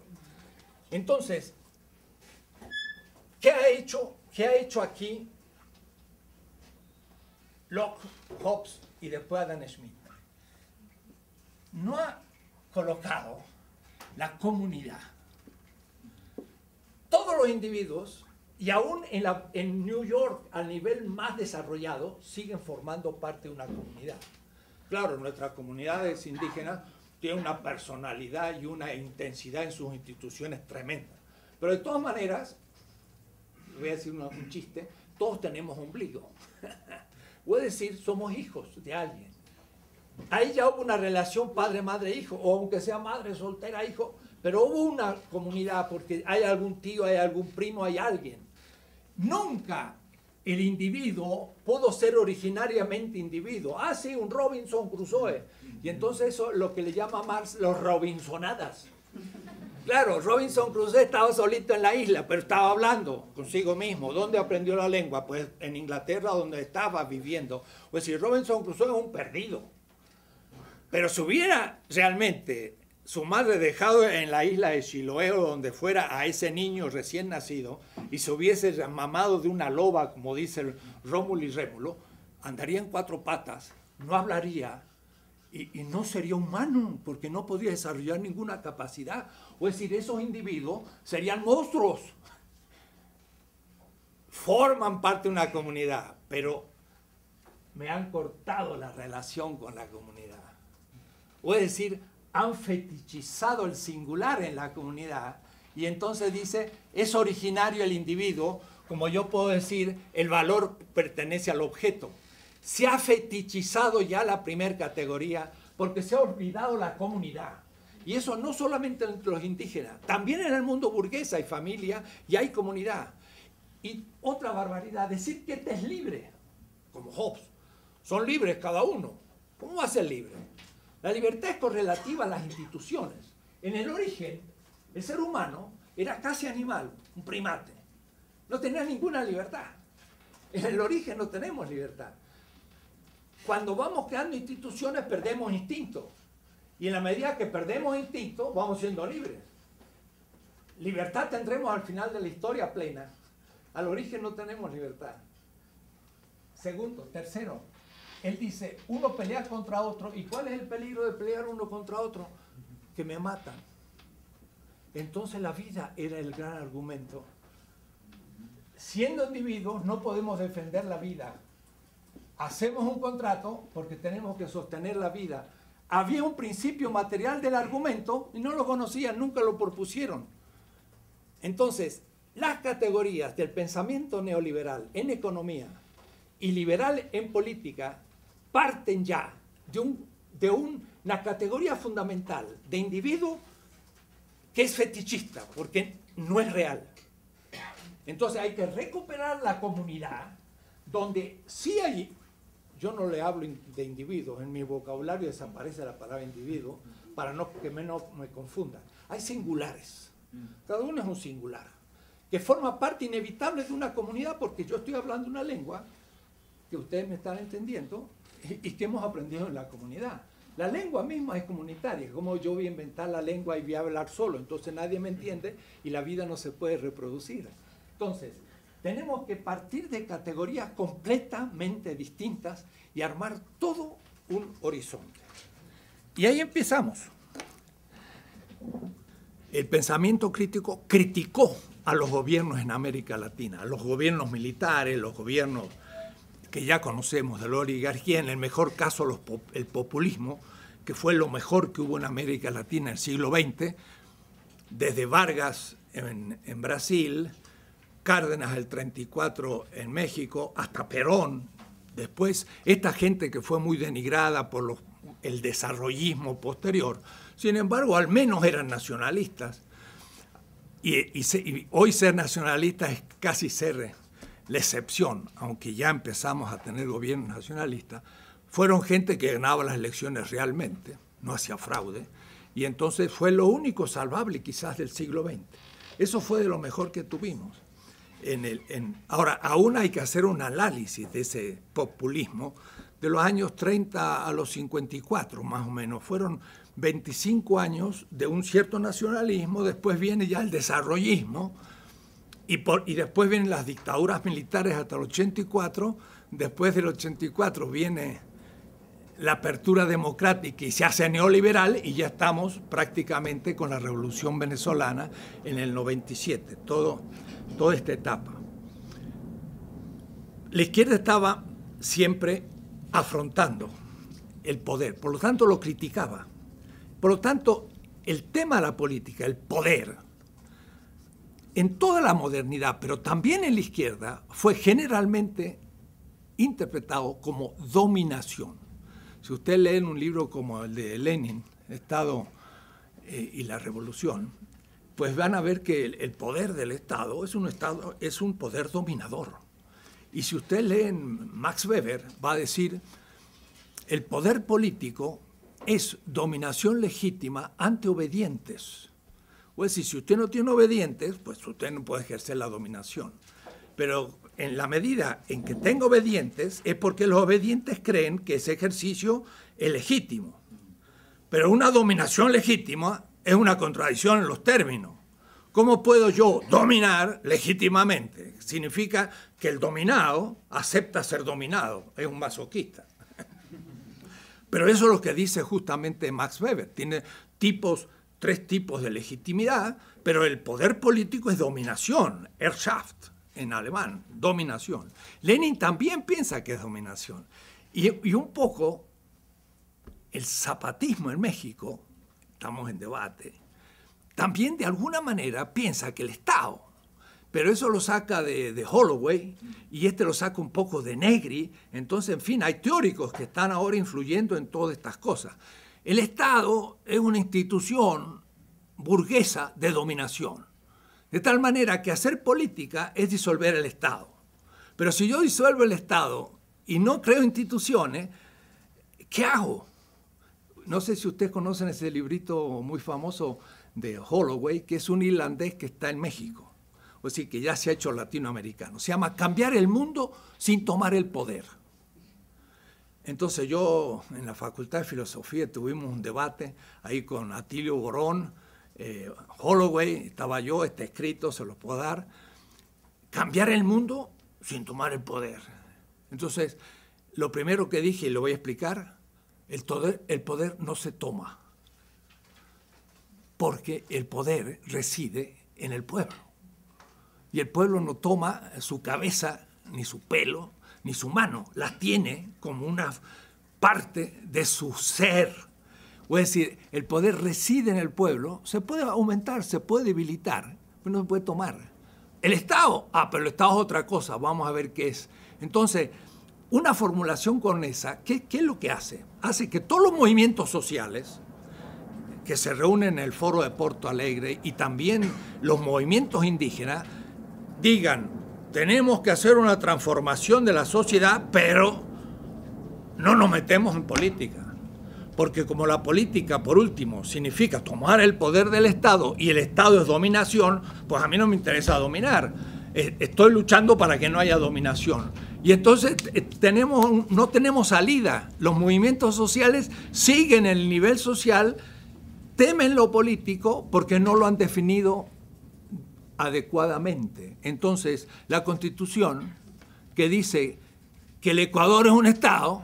Entonces, ¿qué ha hecho aquí Locke, Hobbes y después Adam Smith? No ha colocado la comunidad. Todos los individuos, y aún en New York, al nivel más desarrollado, siguen formando parte de una comunidad. Claro, nuestras comunidades indígenas tienen una personalidad y una intensidad en sus instituciones tremenda. Pero de todas maneras, voy a decir un chiste, todos tenemos ombligo. Voy a decir, somos hijos de alguien. Ahí ya hubo una relación padre-madre-hijo, o aunque sea madre soltera-hijo, pero hubo una comunidad porque hay algún tío, hay algún primo, hay alguien. Nunca el individuo pudo ser originariamente individuo. Ah, sí, un Robinson Crusoe. Y entonces eso es lo que le llama Marx los Robinsonadas. Claro, Robinson Crusoe estaba solito en la isla, pero estaba hablando consigo mismo. ¿Dónde aprendió la lengua? Pues en Inglaterra, donde estaba viviendo. Pues si Robinson Crusoe es un perdido. Pero si hubiera realmente su madre dejado en la isla de Chiloé o donde fuera a ese niño recién nacido y se hubiese mamado de una loba, como dice Rómulo y Rémulo, andaría en cuatro patas, no hablaría y no sería humano porque no podría desarrollar ninguna capacidad. O es decir, esos individuos serían monstruos. Forman parte de una comunidad, pero me han cortado la relación con la comunidad. O es decir, han fetichizado el singular en la comunidad y entonces dice, es originario el individuo, como yo puedo decir, el valor pertenece al objeto. Se ha fetichizado ya la primera categoría porque se ha olvidado la comunidad. Y eso no solamente entre los indígenas, también en el mundo burgués hay familia y hay comunidad. Y otra barbaridad, decir que este es libre, como Hobbes. Son libres cada uno. ¿Cómo va a ser libre? La libertad es correlativa a las instituciones. En el origen, el ser humano era casi animal, un primate. No tenía ninguna libertad. En el origen no tenemos libertad. Cuando vamos creando instituciones perdemos instinto. Y en la medida que perdemos instinto, vamos siendo libres. Libertad tendremos al final de la historia plena. Al origen no tenemos libertad. Segundo, tercero, él dice, uno pelea contra otro. ¿Y cuál es el peligro de pelear uno contra otro? Que me matan. Entonces la vida era el gran argumento. Siendo individuos no podemos defender la vida. Hacemos un contrato porque tenemos que sostener la vida. Había un principio material del argumento y no lo conocían, nunca lo propusieron. Entonces, las categorías del pensamiento neoliberal en economía y liberal en política parten ya de una categoría fundamental de individuo que es fetichista, porque no es real. Entonces hay que recuperar la comunidad, donde sí hay, yo no le hablo de individuos, en mi vocabulario desaparece la palabra individuo, para que no me confundan. Hay singulares, cada uno es un singular, que forma parte inevitable de una comunidad, porque yo estoy hablando una lengua que ustedes me están entendiendo y que hemos aprendido en la comunidad. La lengua misma es comunitaria, como yo voy a inventar la lengua y voy a hablar solo, entonces nadie me entiende y la vida no se puede reproducir. Entonces, tenemos que partir de categorías completamente distintas y armar todo un horizonte. Y ahí empezamos. El pensamiento crítico criticó a los gobiernos en América Latina, a los gobiernos militares, los gobiernos que ya conocemos, de la oligarquía, en el mejor caso el populismo, que fue lo mejor que hubo en América Latina en el siglo XX, desde Vargas en Brasil, Cárdenas el 34 en México, hasta Perón. Después, esta gente que fue muy denigrada por el desarrollismo posterior, sin embargo, al menos eran nacionalistas. Y hoy ser nacionalista es casi ser la excepción, aunque ya empezamos a tener gobiernos nacionalistas. Fueron gente que ganaba las elecciones realmente, no hacía fraude, y entonces fue lo único salvable quizás del siglo XX. Eso fue de lo mejor que tuvimos. Ahora, aún hay que hacer un análisis de ese populismo de los años 30 a los 54, más o menos. Fueron 25 años de un cierto nacionalismo, después viene ya el desarrollismo, y después vienen las dictaduras militares hasta el 84, después del 84 viene la apertura democrática y se hace neoliberal, y ya estamos prácticamente con la Revolución Venezolana en el 97, toda esta etapa. La izquierda estaba siempre afrontando el poder, por lo tanto lo criticaba. Por lo tanto, el tema de la política, el poder, en toda la modernidad, pero también en la izquierda, fue generalmente interpretado como dominación. Si usted lee en un libro como el de Lenin, Estado y la Revolución, pues van a ver que el poder del Estado es un poder dominador. Y si usted lee en Max Weber, va a decir, el poder político es dominación legítima ante obedientes. O es decir, si usted no tiene obedientes, pues usted no puede ejercer la dominación. Pero en la medida en que tenga obedientes, es porque los obedientes creen que ese ejercicio es legítimo. Pero una dominación legítima es una contradicción en los términos. ¿Cómo puedo yo dominar legítimamente? Significa que el dominado acepta ser dominado, es un masoquista. Pero eso es lo que dice justamente Max Weber. Tiene tres tipos de legitimidad, pero el poder político es dominación, Herrschaft en alemán, dominación. Lenin también piensa que es dominación. Y un poco el zapatismo en México, estamos en debate, también de alguna manera piensa que el Estado, pero eso lo saca de Holloway y lo saca un poco de Negri. Entonces, en fin, hay teóricos que están ahora influyendo en todas estas cosas. El Estado es una institución burguesa de dominación, de tal manera que hacer política es disolver el Estado. Pero si yo disuelvo el Estado y no creo instituciones, ¿qué hago? No sé si ustedes conocen ese librito muy famoso de Holloway, que es un irlandés que está en México. O sea, que ya se ha hecho latinoamericano. Se llama Cambiar el mundo sin tomar el poder. Entonces yo, en la Facultad de Filosofía, tuvimos un debate ahí con Atilio Borón, Holloway, estaba yo, está escrito, se los puedo dar. Cambiar el mundo sin tomar el poder. Entonces, lo primero que dije, y lo voy a explicar, el poder no se toma, porque el poder reside en el pueblo. Y el pueblo no toma su cabeza, ni su pelo, ni su mano. Las tiene como una parte de su ser. Es decir, el poder reside en el pueblo, se puede aumentar, se puede debilitar, pero no se puede tomar. El Estado, pero el Estado es otra cosa, vamos a ver qué es. Entonces, una formulación con esa, ¿qué es lo que hace? Hace que todos los movimientos sociales que se reúnen en el Foro de Porto Alegre y también los movimientos indígenas digan, tenemos que hacer una transformación de la sociedad, pero no nos metemos en política. Porque como la política, por último, significa tomar el poder del Estado y el Estado es dominación, pues a mí no me interesa dominar. Estoy luchando para que no haya dominación. Y entonces no tenemos salida. Los movimientos sociales siguen el nivel social, temen lo político porque no lo han definido adecuadamente. Entonces, la Constitución, que dice que el Ecuador es un Estado,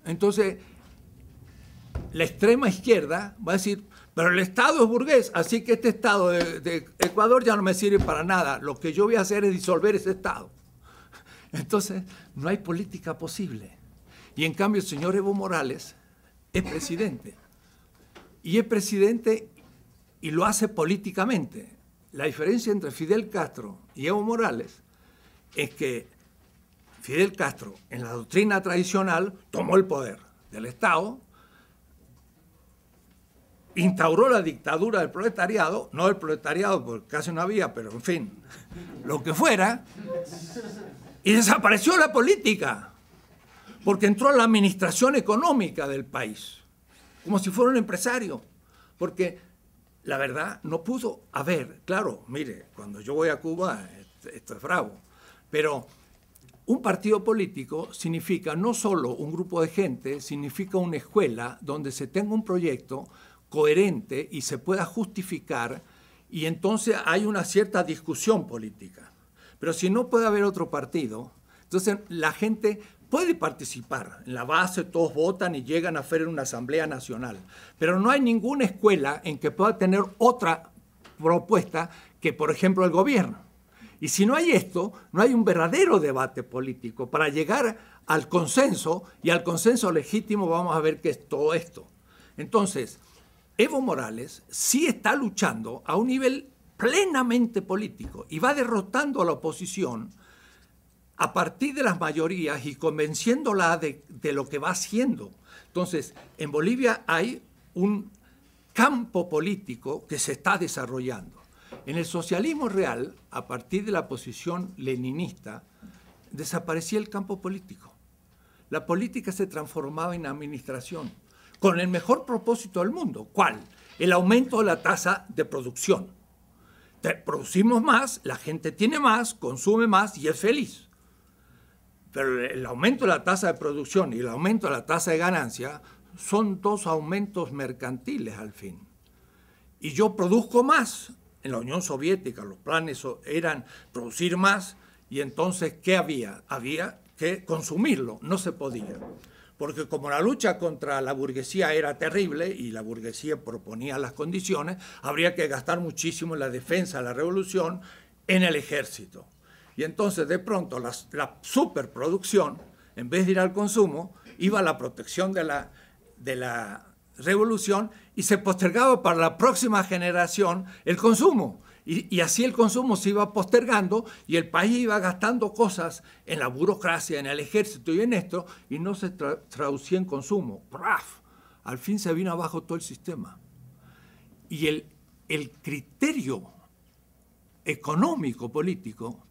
entonces la extrema izquierda va a decir, pero el Estado es burgués, así que este Estado de Ecuador ya no me sirve para nada. Lo que yo voy a hacer es disolver ese Estado. Entonces, no hay política posible. Y en cambio, el señor Evo Morales es presidente. Y es presidente y lo hace políticamente. La diferencia entre Fidel Castro y Evo Morales es que Fidel Castro, en la doctrina tradicional, tomó el poder del Estado, instauró la dictadura del proletariado, no del proletariado porque casi no había, pero en fin, lo que fuera, y desapareció la política, porque entró a la administración económica del país, como si fuera un empresario, porque la verdad no pudo haber, claro, mire, cuando yo voy a Cuba, esto es bravo, pero un partido político significa no solo un grupo de gente, significa una escuela donde se tenga un proyecto coherente y se pueda justificar, y entonces hay una cierta discusión política. Pero si no puede haber otro partido, entonces la gente puede participar. En la base todos votan y llegan a hacer una asamblea nacional. Pero no hay ninguna escuela en que pueda tener otra propuesta que, por ejemplo, el gobierno. Y si no hay esto, no hay un verdadero debate político para llegar al consenso, y al consenso legítimo vamos a ver qué es todo esto. Entonces, Evo Morales sí está luchando a un nivel plenamente político y va derrotando a la oposición a partir de las mayorías y convenciéndola de lo que va haciendo. Entonces, en Bolivia hay un campo político que se está desarrollando. En el socialismo real, a partir de la posición leninista, desaparecía el campo político. La política se transformaba en administración, con el mejor propósito del mundo. ¿Cuál? El aumento de la tasa de producción. Producimos más, la gente tiene más, consume más y es feliz. Pero el aumento de la tasa de producción y el aumento de la tasa de ganancia son dos aumentos mercantiles al fin. Y yo produzco más. En la Unión Soviética los planes eran producir más, y entonces, ¿qué había? Había que consumirlo, no se podía. Porque como la lucha contra la burguesía era terrible y la burguesía proponía las condiciones, habría que gastar muchísimo en la defensa de la revolución, en el ejército. Y entonces, de pronto, la superproducción, en vez de ir al consumo, iba a la protección de la revolución, y se postergaba para la próxima generación el consumo. Y así el consumo se iba postergando y el país iba gastando cosas en la burocracia, en el ejército y en esto, y no se traducía en consumo. ¡Praf! Al fin se vino abajo todo el sistema. Y el criterio económico político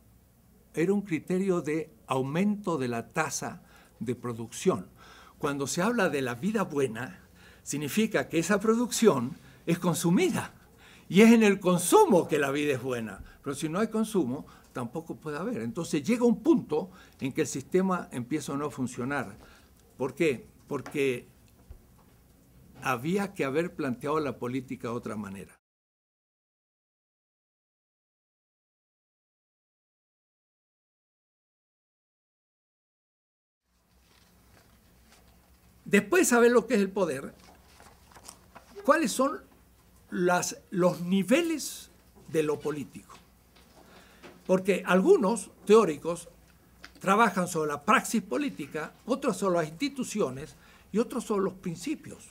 era un criterio de aumento de la tasa de producción. Cuando se habla de la vida buena, significa que esa producción es consumida. Y es en el consumo que la vida es buena. Pero si no hay consumo, tampoco puede haber. Entonces llega un punto en que el sistema empieza a no funcionar. ¿Por qué? Porque había que haber planteado la política de otra manera. Después de saber lo que es el poder, ¿cuáles son los niveles de lo político? Porque algunos teóricos trabajan sobre la praxis política, otros sobre las instituciones y otros sobre los principios.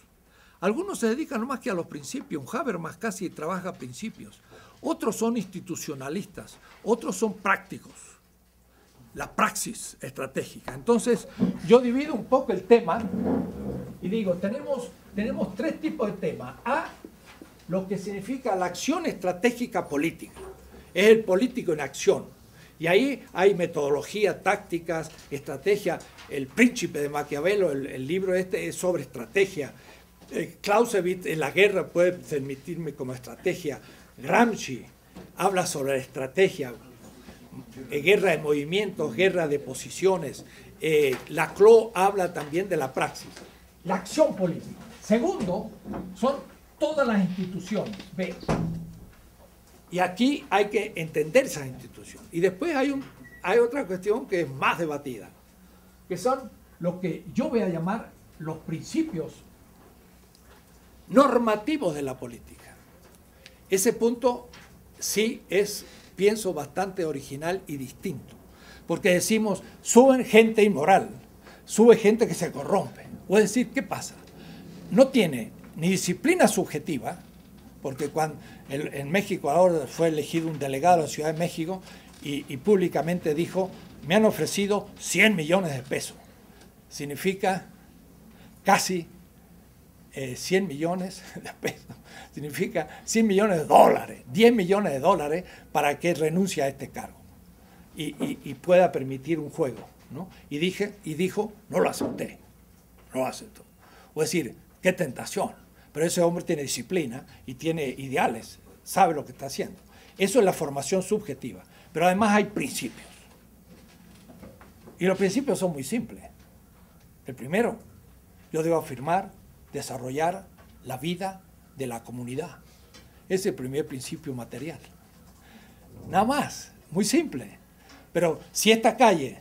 Algunos se dedican no más que a los principios. Un Habermas casi trabaja principios. Otros son institucionalistas, otros son prácticos. La praxis estratégica. Entonces, yo divido un poco el tema y digo, tenemos tres tipos de temas. A, lo que significa la acción estratégica política. Es el político en acción. Y ahí hay metodología, tácticas, estrategia. El Príncipe de Maquiavelo, el libro este es sobre estrategia. Clausewitz en la guerra puede permitirme como estrategia. Gramsci habla sobre la estrategia. Guerra de movimientos, guerra de posiciones. Laclau habla también de la praxis. La acción política. Segundo, son todas las instituciones. ¿Ve? Y aquí hay que entender esas instituciones. Y después hay otra cuestión que es más debatida, que son lo que yo voy a llamar los principios normativos de la política. Ese punto sí es, pienso, bastante original y distinto, porque decimos, suben gente inmoral, sube gente que se corrompe. O es decir, ¿qué pasa? No tiene ni disciplina subjetiva, porque cuando en México ahora fue elegido un delegado de la Ciudad de México y públicamente dijo, me han ofrecido 100 millones de pesos. Significa casi 100 millones de pesos. Significa 100 millones de dólares, 10 millones de dólares para que renuncie a este cargo y pueda permitir un juego, ¿no? Y dijo, no lo acepté, no lo aceptó. O decir, qué tentación. Pero ese hombre tiene disciplina y tiene ideales, sabe lo que está haciendo. Eso es la formación subjetiva. Pero además hay principios. Y los principios son muy simples. El primero, yo debo afirmar, desarrollar la vida de la comunidad. Ese es el primer principio material. Nada más, muy simple. Pero si esta calle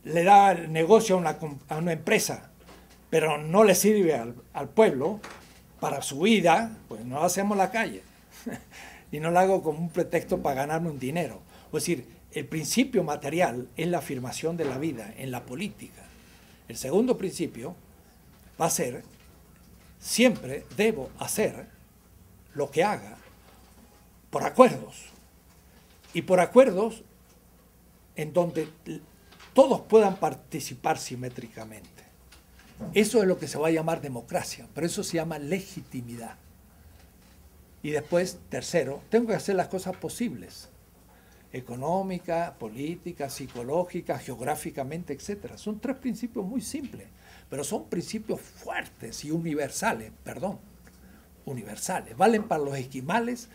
le da el negocio a una empresa, pero no le sirve al pueblo para su vida, pues no hacemos la calle. Y no la hago como un pretexto para ganarme un dinero. Es decir, el principio material es la afirmación de la vida en la política. El segundo principio va a ser, siempre debo hacer lo que haga por acuerdos. Y por acuerdos en donde todos puedan participar simétricamente. Eso es lo que se va a llamar democracia, pero eso se llama legitimidad. Y después, tercero, tengo que hacer las cosas posibles. Económica, política, psicológica, geográficamente, etc. Son tres principios muy simples, pero son principios fuertes y universales, universales. Valen para los esquimales,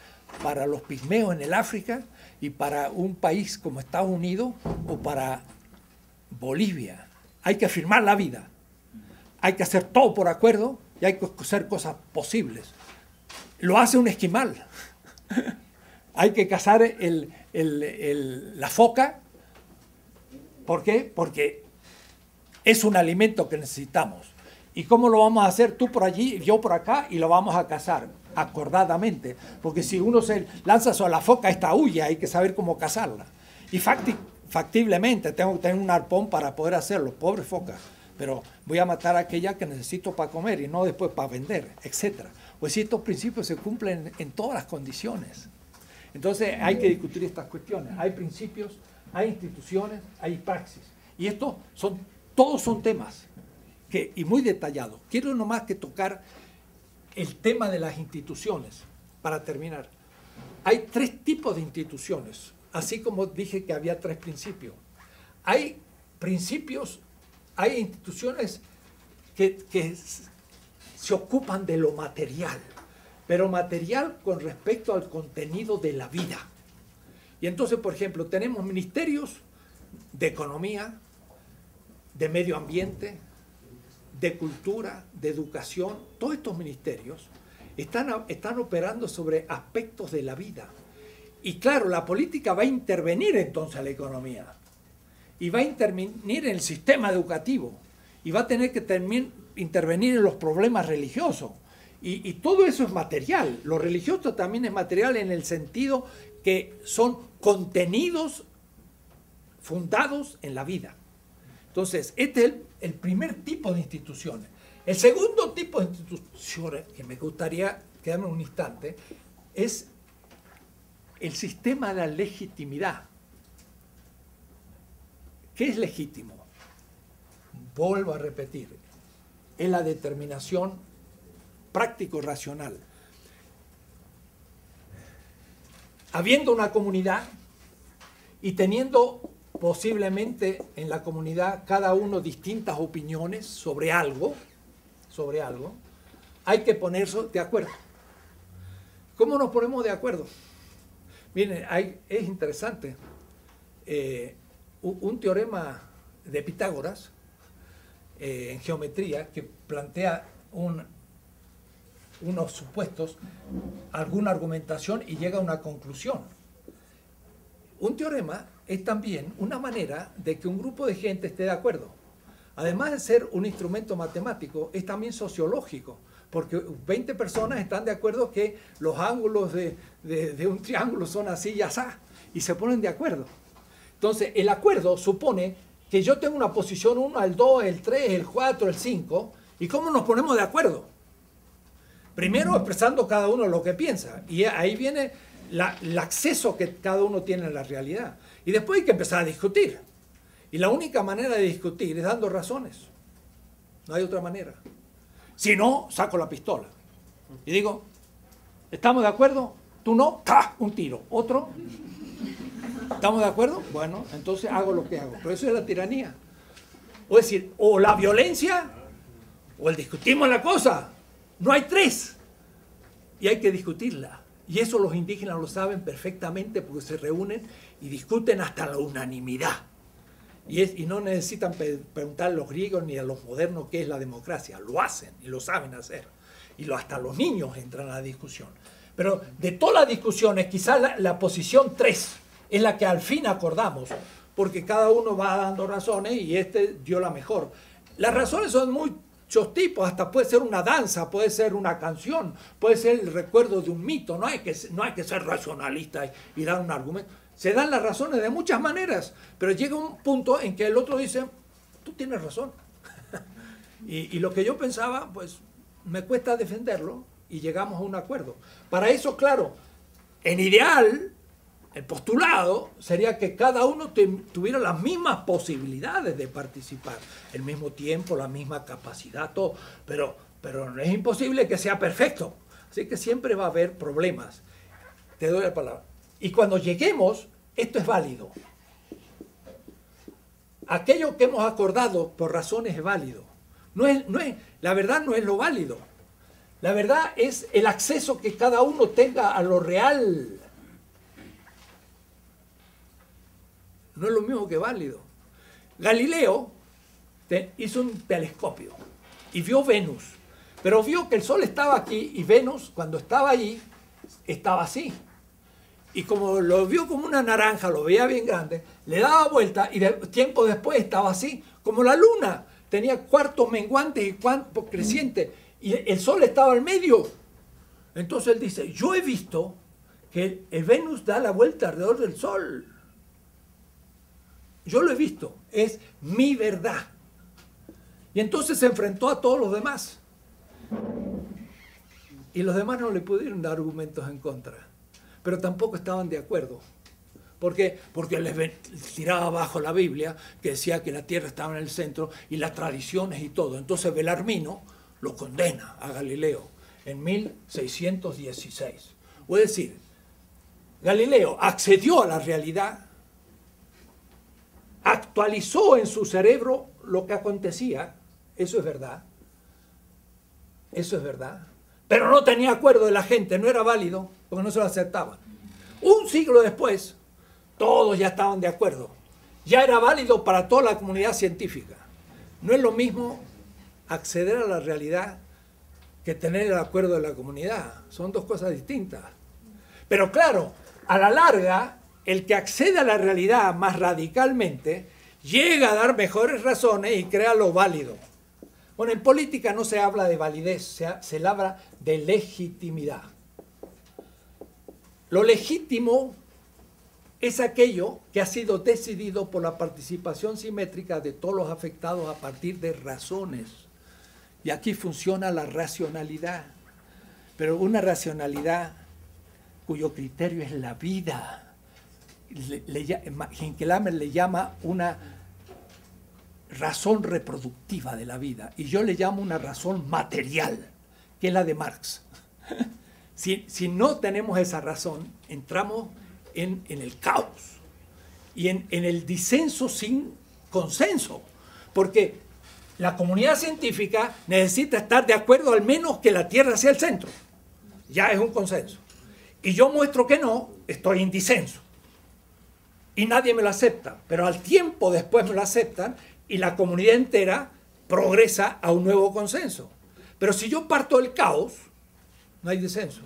para los pigmeos en el África y para un país como Estados Unidos o para Bolivia. Hay que afirmar la vida. Hay que hacer todo por acuerdo y hay que hacer cosas posibles. Lo hace un esquimal. Hay que cazar la foca. ¿Por qué? Porque es un alimento que necesitamos. ¿Y cómo lo vamos a hacer? Tú por allí, yo por acá, y lo vamos a cazar acordadamente. Porque si uno se lanza sobre la foca, esta huye, hay que saber cómo cazarla. Y factiblemente tengo que tener un arpón para poder hacerlo. Pobre foca. Pero voy a matar a aquella que necesito para comer y no después para vender, etc. Pues si estos principios se cumplen en todas las condiciones. Entonces hay que discutir estas cuestiones. Hay principios, hay instituciones, hay praxis. Y todos son temas y muy detallados. Quiero nomás que tocar el tema de las instituciones para terminar. Hay tres tipos de instituciones, así como dije que había tres principios. Hay principios, hay instituciones que se ocupan de lo material, pero material con respecto al contenido de la vida. Y entonces, por ejemplo, tenemos ministerios de economía, de medio ambiente, de cultura, de educación. Todos estos ministerios están operando sobre aspectos de la vida. Y claro, la política va a intervenir entonces a la economía. Y va a intervenir en el sistema educativo. Y va a tener que intervenir en los problemas religiosos. Y todo eso es material. Lo religioso también es material en el sentido que son contenidos fundados en la vida. Entonces, este es el primer tipo de instituciones. El segundo tipo de instituciones, que me gustaría quedarme un instante, es el sistema de la legitimidad. ¿Qué es legítimo? Vuelvo a repetir, es la determinación práctico-racional. Habiendo una comunidad y teniendo posiblemente en la comunidad cada uno distintas opiniones sobre algo, hay que ponerse de acuerdo. ¿Cómo nos ponemos de acuerdo? Miren, es interesante. Un teorema de Pitágoras en geometría que plantea unos supuestos, alguna argumentación y llega a una conclusión. Un teorema es también una manera de que un grupo de gente esté de acuerdo. Además de ser un instrumento matemático, es también sociológico, porque 20 personas están de acuerdo que los ángulos de un triángulo son así y asá, y se ponen de acuerdo. Entonces, el acuerdo supone que yo tengo una posición 1, el 2, el 3, el 4, el 5. ¿Y cómo nos ponemos de acuerdo? Primero expresando cada uno lo que piensa. Y ahí viene el acceso que cada uno tiene a la realidad. Y después hay que empezar a discutir. Y la única manera de discutir es dando razones. No hay otra manera. Si no, saco la pistola. Y digo, ¿estamos de acuerdo? ¿Tú no? ¡Ca! Un tiro. ¿Otro? ¿Estamos de acuerdo? Bueno, entonces hago lo que hago. Pero eso es la tiranía. O decir, o la violencia, o el discutimos la cosa. No hay tres. Y hay que discutirla. Y eso los indígenas lo saben perfectamente porque se reúnen y discuten hasta la unanimidad. Y no necesitan preguntar a los griegos ni a los modernos qué es la democracia. Lo hacen y lo saben hacer. Y hasta los niños entran a la discusión. Pero de todas las discusiones, quizás la posición 3 es la que al fin acordamos, porque cada uno va dando razones y este dio la mejor. Las razones son muchos tipos, hasta puede ser una danza, puede ser una canción, puede ser el recuerdo de un mito. No hay que ser racionalista y dar un argumento. Se dan las razones de muchas maneras, pero llega un punto en que el otro dice, tú tienes razón. y lo que yo pensaba, pues me cuesta defenderlo y llegamos a un acuerdo. Para eso, claro, en ideal, el postulado sería que cada uno tuviera las mismas posibilidades de participar, el mismo tiempo, la misma capacidad, todo, pero es imposible que sea perfecto. Así que siempre va a haber problemas. Te doy la palabra. Y cuando lleguemos, esto es válido. Aquello que hemos acordado por razones es válido. La verdad no es lo válido. La verdad es el acceso que cada uno tenga a lo real. No es lo mismo que válido. Galileo hizo un telescopio y vio Venus, pero vio que el Sol estaba aquí y Venus, cuando estaba allí, estaba así. Y como lo vio como una naranja, lo veía bien grande, le daba vuelta y tiempo después estaba así, como la Luna. Tenía cuartos menguantes y cuartos crecientes y el Sol estaba al medio. Entonces él dice, yo he visto que el Venus da la vuelta alrededor del Sol. Yo lo he visto, es mi verdad. Y entonces se enfrentó a todos los demás. Y los demás no le pudieron dar argumentos en contra. Pero tampoco estaban de acuerdo. ¿Por qué? Porque les tiraba abajo la Biblia, que decía que la tierra estaba en el centro, y las tradiciones y todo. Entonces Belarmino lo condena a Galileo en 1616. Es decir, Galileo accedió a la realidad, actualizó en su cerebro lo que acontecía, eso es verdad, pero no tenía acuerdo de la gente, no era válido, porque no se lo aceptaban. Un siglo después, todos ya estaban de acuerdo, ya era válido para toda la comunidad científica. No es lo mismo acceder a la realidad que tener el acuerdo de la comunidad, son dos cosas distintas. Pero claro, a la larga, el que accede a la realidad más radicalmente llega a dar mejores razones y crea lo válido. Bueno, en política no se habla de validez, se habla de legitimidad. Lo legítimo es aquello que ha sido decidido por la participación simétrica de todos los afectados a partir de razones. Y aquí funciona la racionalidad, pero una racionalidad cuyo criterio es la vida. Hinkelhammer le llama una razón reproductiva de la vida y yo le llamo una razón material, que es la de Marx. Si no tenemos esa razón, entramos en el caos y en el disenso sin consenso, porque la comunidad científica necesita estar de acuerdo al menos que la Tierra sea el centro. Ya es un consenso. Y yo muestro que no, estoy en disenso. Y nadie me lo acepta, pero al tiempo después me lo aceptan y la comunidad entera progresa a un nuevo consenso. Pero si yo parto del caos, no hay disenso.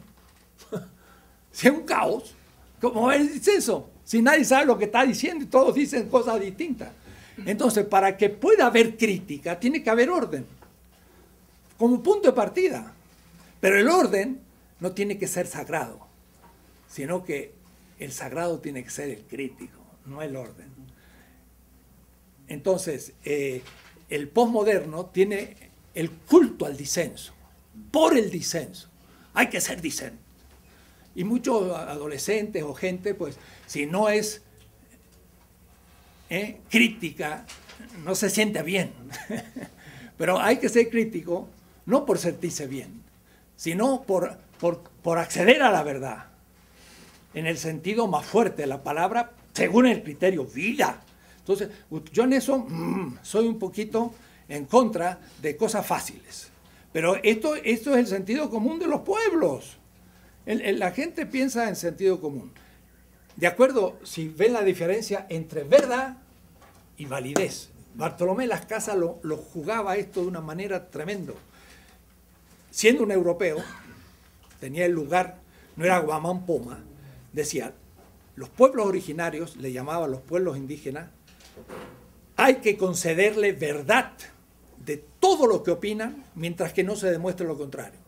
Si es un caos, ¿cómo va a haber disenso? Si nadie sabe lo que está diciendo y todos dicen cosas distintas. Entonces, para que pueda haber crítica, tiene que haber orden, como punto de partida. Pero el orden no tiene que ser sagrado, sino que el sagrado tiene que ser el crítico. no el orden. Entonces, el posmoderno tiene el culto al disenso, por el disenso. Hay que ser discente. Y muchos adolescentes o gente, pues, si no es crítica, no se siente bien. Pero hay que ser crítico, no por sentirse bien, sino por acceder a la verdad, en el sentido más fuerte de la palabra, según el criterio vida. Entonces, yo en eso soy un poquito en contra de cosas fáciles. Pero esto es el sentido común de los pueblos. La gente piensa en sentido común. De acuerdo, si ven la diferencia entre verdad y validez. Bartolomé Las Casas lo jugaba esto de una manera tremenda. Siendo un europeo, tenía el lugar, no era Guamán Poma, decía, los pueblos originarios, le llamaban los pueblos indígenas, hay que concederle verdad de todo lo que opinan mientras que no se demuestre lo contrario.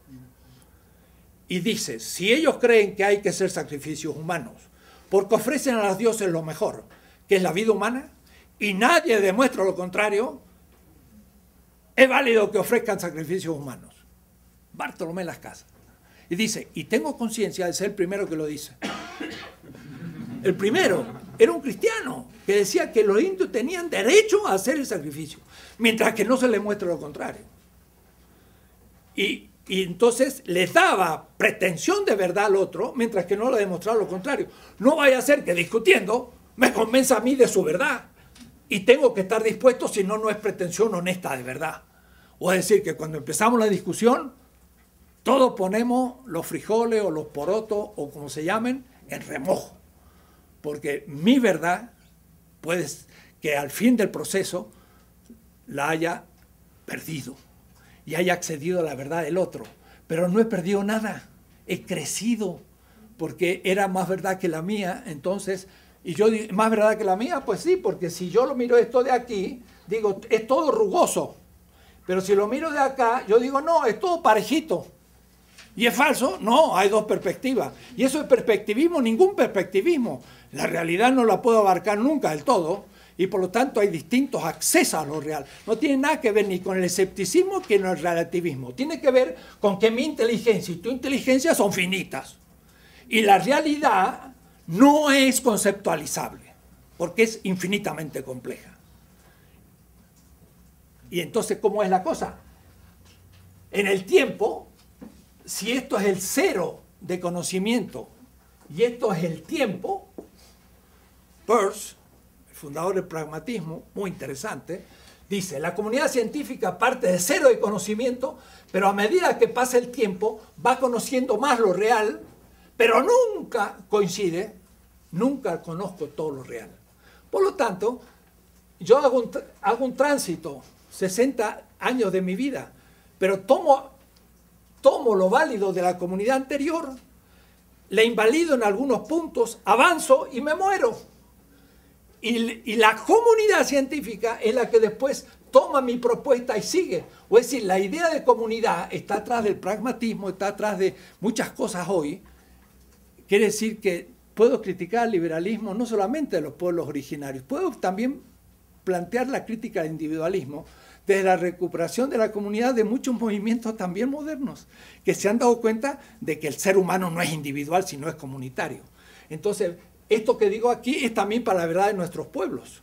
Y dice, si ellos creen que hay que hacer sacrificios humanos porque ofrecen a los dioses lo mejor, que es la vida humana, y nadie demuestra lo contrario, es válido que ofrezcan sacrificios humanos. Bartolomé Las Casas. Y dice, y tengo conciencia de ser el primero que lo dice. El primero era un cristiano que decía que los indios tenían derecho a hacer el sacrificio, mientras que no se les muestra lo contrario. Y entonces les daba pretensión de verdad al otro, mientras que no le demostraba lo contrario. No vaya a ser que discutiendo me convenza a mí de su verdad, y tengo que estar dispuesto, si no, no es pretensión honesta de verdad. O es decir, que cuando empezamos la discusión, todos ponemos los frijoles o los porotos, o como se llamen, en remojo. Porque mi verdad puede que al fin del proceso la haya perdido y haya accedido a la verdad del otro. Pero no he perdido nada, he crecido, porque era más verdad que la mía. Entonces, y yo digo, ¿más verdad que la mía? Pues sí, porque si yo lo miro esto de aquí, digo, es todo rugoso. Pero si lo miro de acá, yo digo, no, es todo parejito. ¿Y es falso? No, hay dos perspectivas. Y eso es perspectivismo, ningún perspectivismo. La realidad no la puedo abarcar nunca del todo, y por lo tanto hay distintos accesos a lo real. No tiene nada que ver ni con el escepticismo que con el relativismo. Tiene que ver con que mi inteligencia y tu inteligencia son finitas. Y la realidad no es conceptualizable, porque es infinitamente compleja. Y entonces, ¿cómo es la cosa? En el tiempo, si esto es el cero de conocimiento y esto es el tiempo, Peirce, el fundador del pragmatismo, muy interesante, dice, la comunidad científica parte de cero de conocimiento, pero a medida que pasa el tiempo va conociendo más lo real, pero nunca coincide, nunca conozco todo lo real. Por lo tanto, yo hago un tránsito, 60 años de mi vida, pero tomo lo válido de la comunidad anterior, le invalido en algunos puntos, avanzo y me muero. Y la comunidad científica es la que después toma mi propuesta y sigue. O es decir, la idea de comunidad está atrás del pragmatismo, está atrás de muchas cosas hoy. Quiere decir que puedo criticar el liberalismo no solamente de los pueblos originarios, puedo también plantear la crítica al individualismo desde la recuperación de la comunidad de muchos movimientos también modernos, que se han dado cuenta de que el ser humano no es individual, sino es comunitario. Entonces, esto que digo aquí es también para la verdad de nuestros pueblos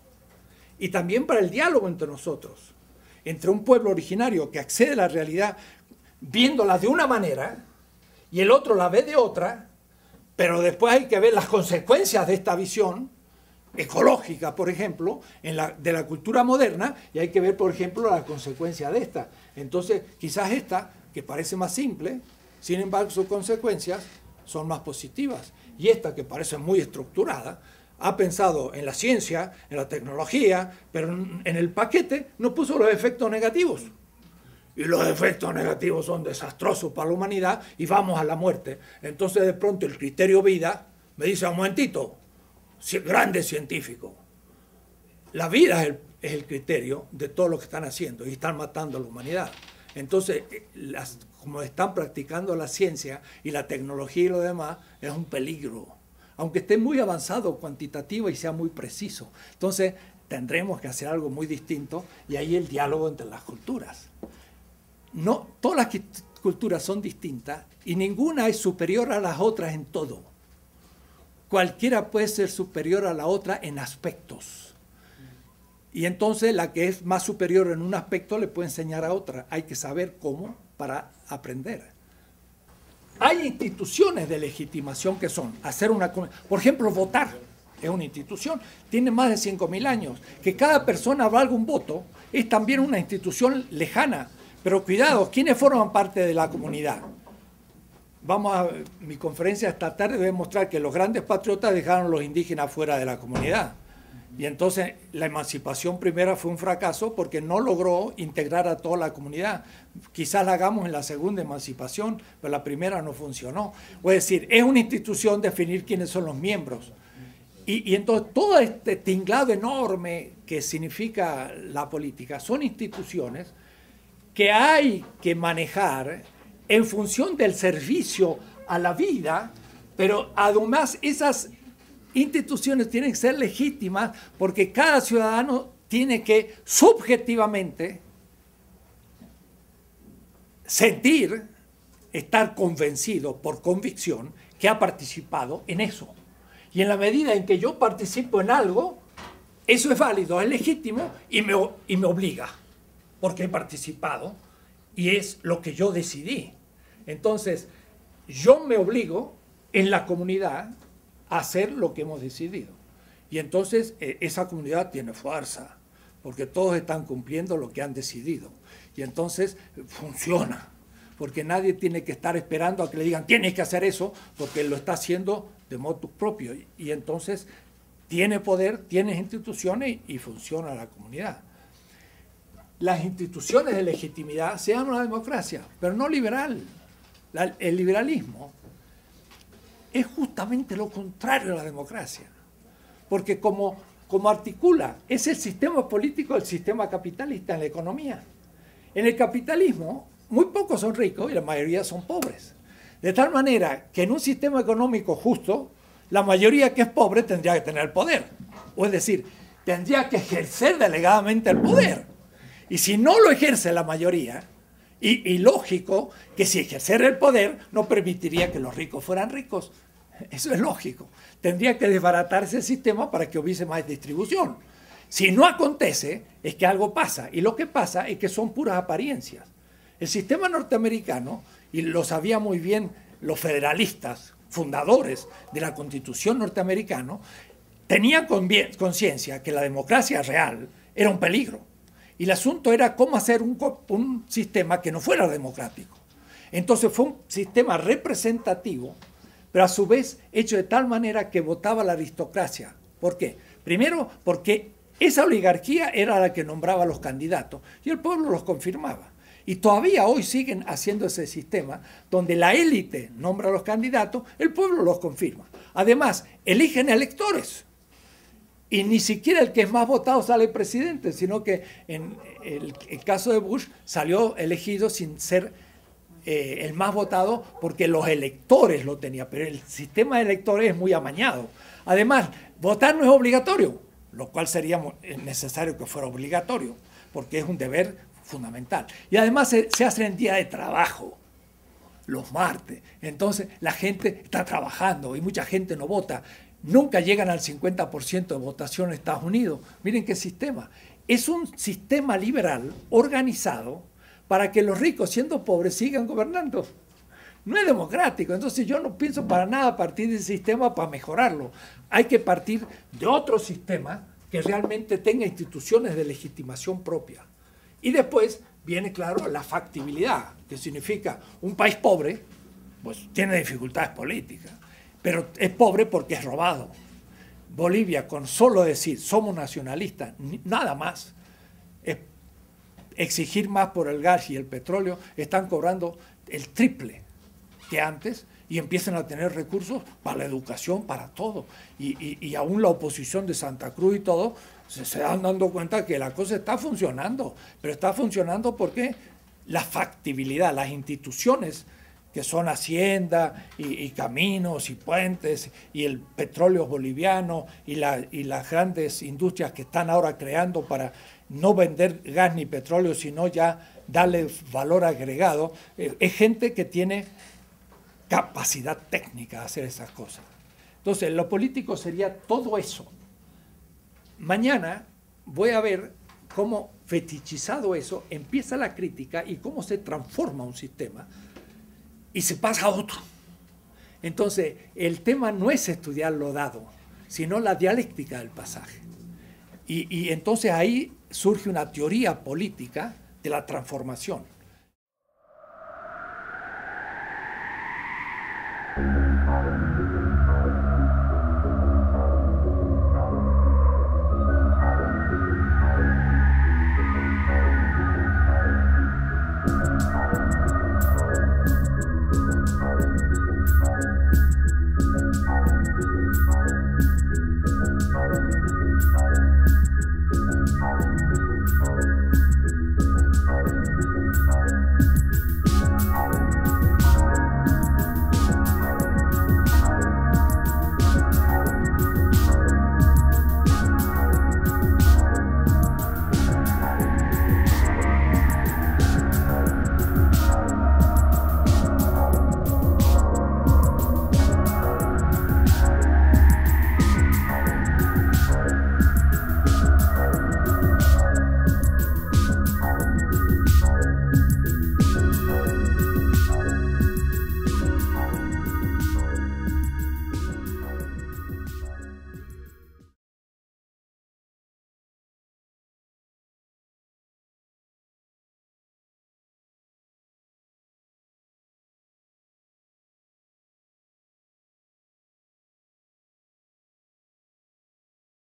y también para el diálogo entre nosotros, entre un pueblo originario que accede a la realidad viéndola de una manera y el otro la ve de otra, pero después hay que ver las consecuencias de esta visión ecológica, por ejemplo, de la cultura moderna, y hay que ver, por ejemplo, las consecuencias de esta. Entonces, quizás esta, que parece más simple, sin embargo, sus consecuencias son más positivas. Y esta, que parece muy estructurada, ha pensado en la ciencia, en la tecnología, pero en el paquete no puso los efectos negativos. Y los efectos negativos son desastrosos para la humanidad y vamos a la muerte. Entonces, de pronto, el criterio vida me dice, un momentito, grande científico, la vida es el criterio de todo lo que están haciendo y están matando a la humanidad. Entonces, como están practicando la ciencia y la tecnología y lo demás, es un peligro. aunque esté muy avanzado cuantitativo y sea muy preciso. Entonces, tendremos que hacer algo muy distinto y ahí el diálogo entre las culturas. No, todas las culturas son distintas y ninguna es superior a las otras en todo. Cualquiera puede ser superior a la otra en aspectos. Y entonces la que es más superior en un aspecto le puede enseñar a otra. Hay que saber cómo para aprender. Hay instituciones de legitimación que son hacer una... Por ejemplo, votar es una institución. Tiene más de 5.000 años. Que cada persona valga un voto es también una institución lejana. Pero cuidado, ¿quiénes forman parte de la comunidad? Mi conferencia esta tarde debe mostrar que los grandes patriotas dejaron a los indígenas fuera de la comunidad. Y entonces la emancipación primera fue un fracaso porque no logró integrar a toda la comunidad. Quizás la hagamos en la segunda emancipación, pero la primera no funcionó. Es decir, es una institución definir quiénes son los miembros. Y entonces todo este tinglado enorme que significa la política son instituciones que hay que manejar en función del servicio a la vida, pero además esas instituciones tienen que ser legítimas porque cada ciudadano tiene que subjetivamente sentir, estar convencido por convicción que ha participado en eso. Y en la medida en que yo participo en algo, eso es válido, es legítimo y me obliga, porque he participado y es lo que yo decidí. Entonces, yo me obligo en la comunidad a hacer lo que hemos decidido. Y entonces esa comunidad tiene fuerza, porque todos están cumpliendo lo que han decidido. Y entonces funciona, porque nadie tiene que estar esperando a que le digan tienes que hacer eso, porque él lo está haciendo de motu propio. Y entonces tiene poder, tiene instituciones y funciona la comunidad. Las instituciones de legitimidad se llaman la democracia, pero no liberal. El liberalismo es justamente lo contrario a la democracia, porque como articula, es el sistema político del sistema capitalista en la economía. En el capitalismo, muy pocos son ricos y la mayoría son pobres. De tal manera que en un sistema económico justo, la mayoría que es pobre tendría que tener el poder. O es decir, tendría que ejercer delegadamente el poder. Y si no lo ejerce la mayoría, y lógico que si ejercer el poder no permitiría que los ricos fueran ricos. Eso es lógico. Tendría que desbaratarse el sistema para que hubiese más distribución. Si no acontece, es que algo pasa. Y lo que pasa es que son puras apariencias. El sistema norteamericano, y lo sabían muy bien los federalistas, fundadores de la Constitución norteamericana, tenían conciencia que la democracia real era un peligro. Y el asunto era cómo hacer un sistema que no fuera democrático. Entonces fue un sistema representativo, pero a su vez hecho de tal manera que votaba la aristocracia. ¿Por qué? Primero, porque esa oligarquía era la que nombraba a los candidatos y el pueblo los confirmaba. Y todavía hoy siguen haciendo ese sistema donde la élite nombra a los candidatos, el pueblo los confirma. Además, eligen electores. Y ni siquiera el que es más votado sale presidente, sino que en el caso de Bush salió elegido sin ser el más votado porque los electores lo tenían. Pero el sistema de electores es muy amañado. Además, votar no es obligatorio, lo cual sería necesario que fuera obligatorio, porque es un deber fundamental. Y además se hace en día de trabajo, los martes. Entonces la gente está trabajando y mucha gente no vota. Nunca llegan al 50% de votación en Estados Unidos. Miren qué sistema. Es un sistema liberal organizado para que los ricos, siendo pobres, sigan gobernando. No es democrático. Entonces yo no pienso para nada partir de ese sistema para mejorarlo. Hay que partir de otro sistema que realmente tenga instituciones de legitimación propia. Y después viene, claro, la factibilidad, que significa un país pobre, pues tiene dificultades políticas. Pero es pobre porque es robado. Bolivia, con solo decir somos nacionalistas, nada más, exigir más por el gas y el petróleo, están cobrando el triple que antes y empiezan a tener recursos para la educación, para todo. Y aún la oposición de Santa Cruz y todo, se dan dando cuenta que la cosa está funcionando. Pero está funcionando porque la factibilidad, las instituciones que son hacienda y caminos y puentes y el petróleo boliviano y las grandes industrias que están ahora creando para no vender gas ni petróleo, sino ya darle valor agregado, es gente que tiene capacidad técnica de hacer esas cosas. Entonces, lo político sería todo eso. Mañana voy a ver cómo, fetichizado eso, empieza la crítica y cómo se transforma un sistema y se pasa a otro. Entonces, el tema no es estudiar lo dado, sino la dialéctica del pasaje. Y entonces ahí surge una teoría política de la transformación.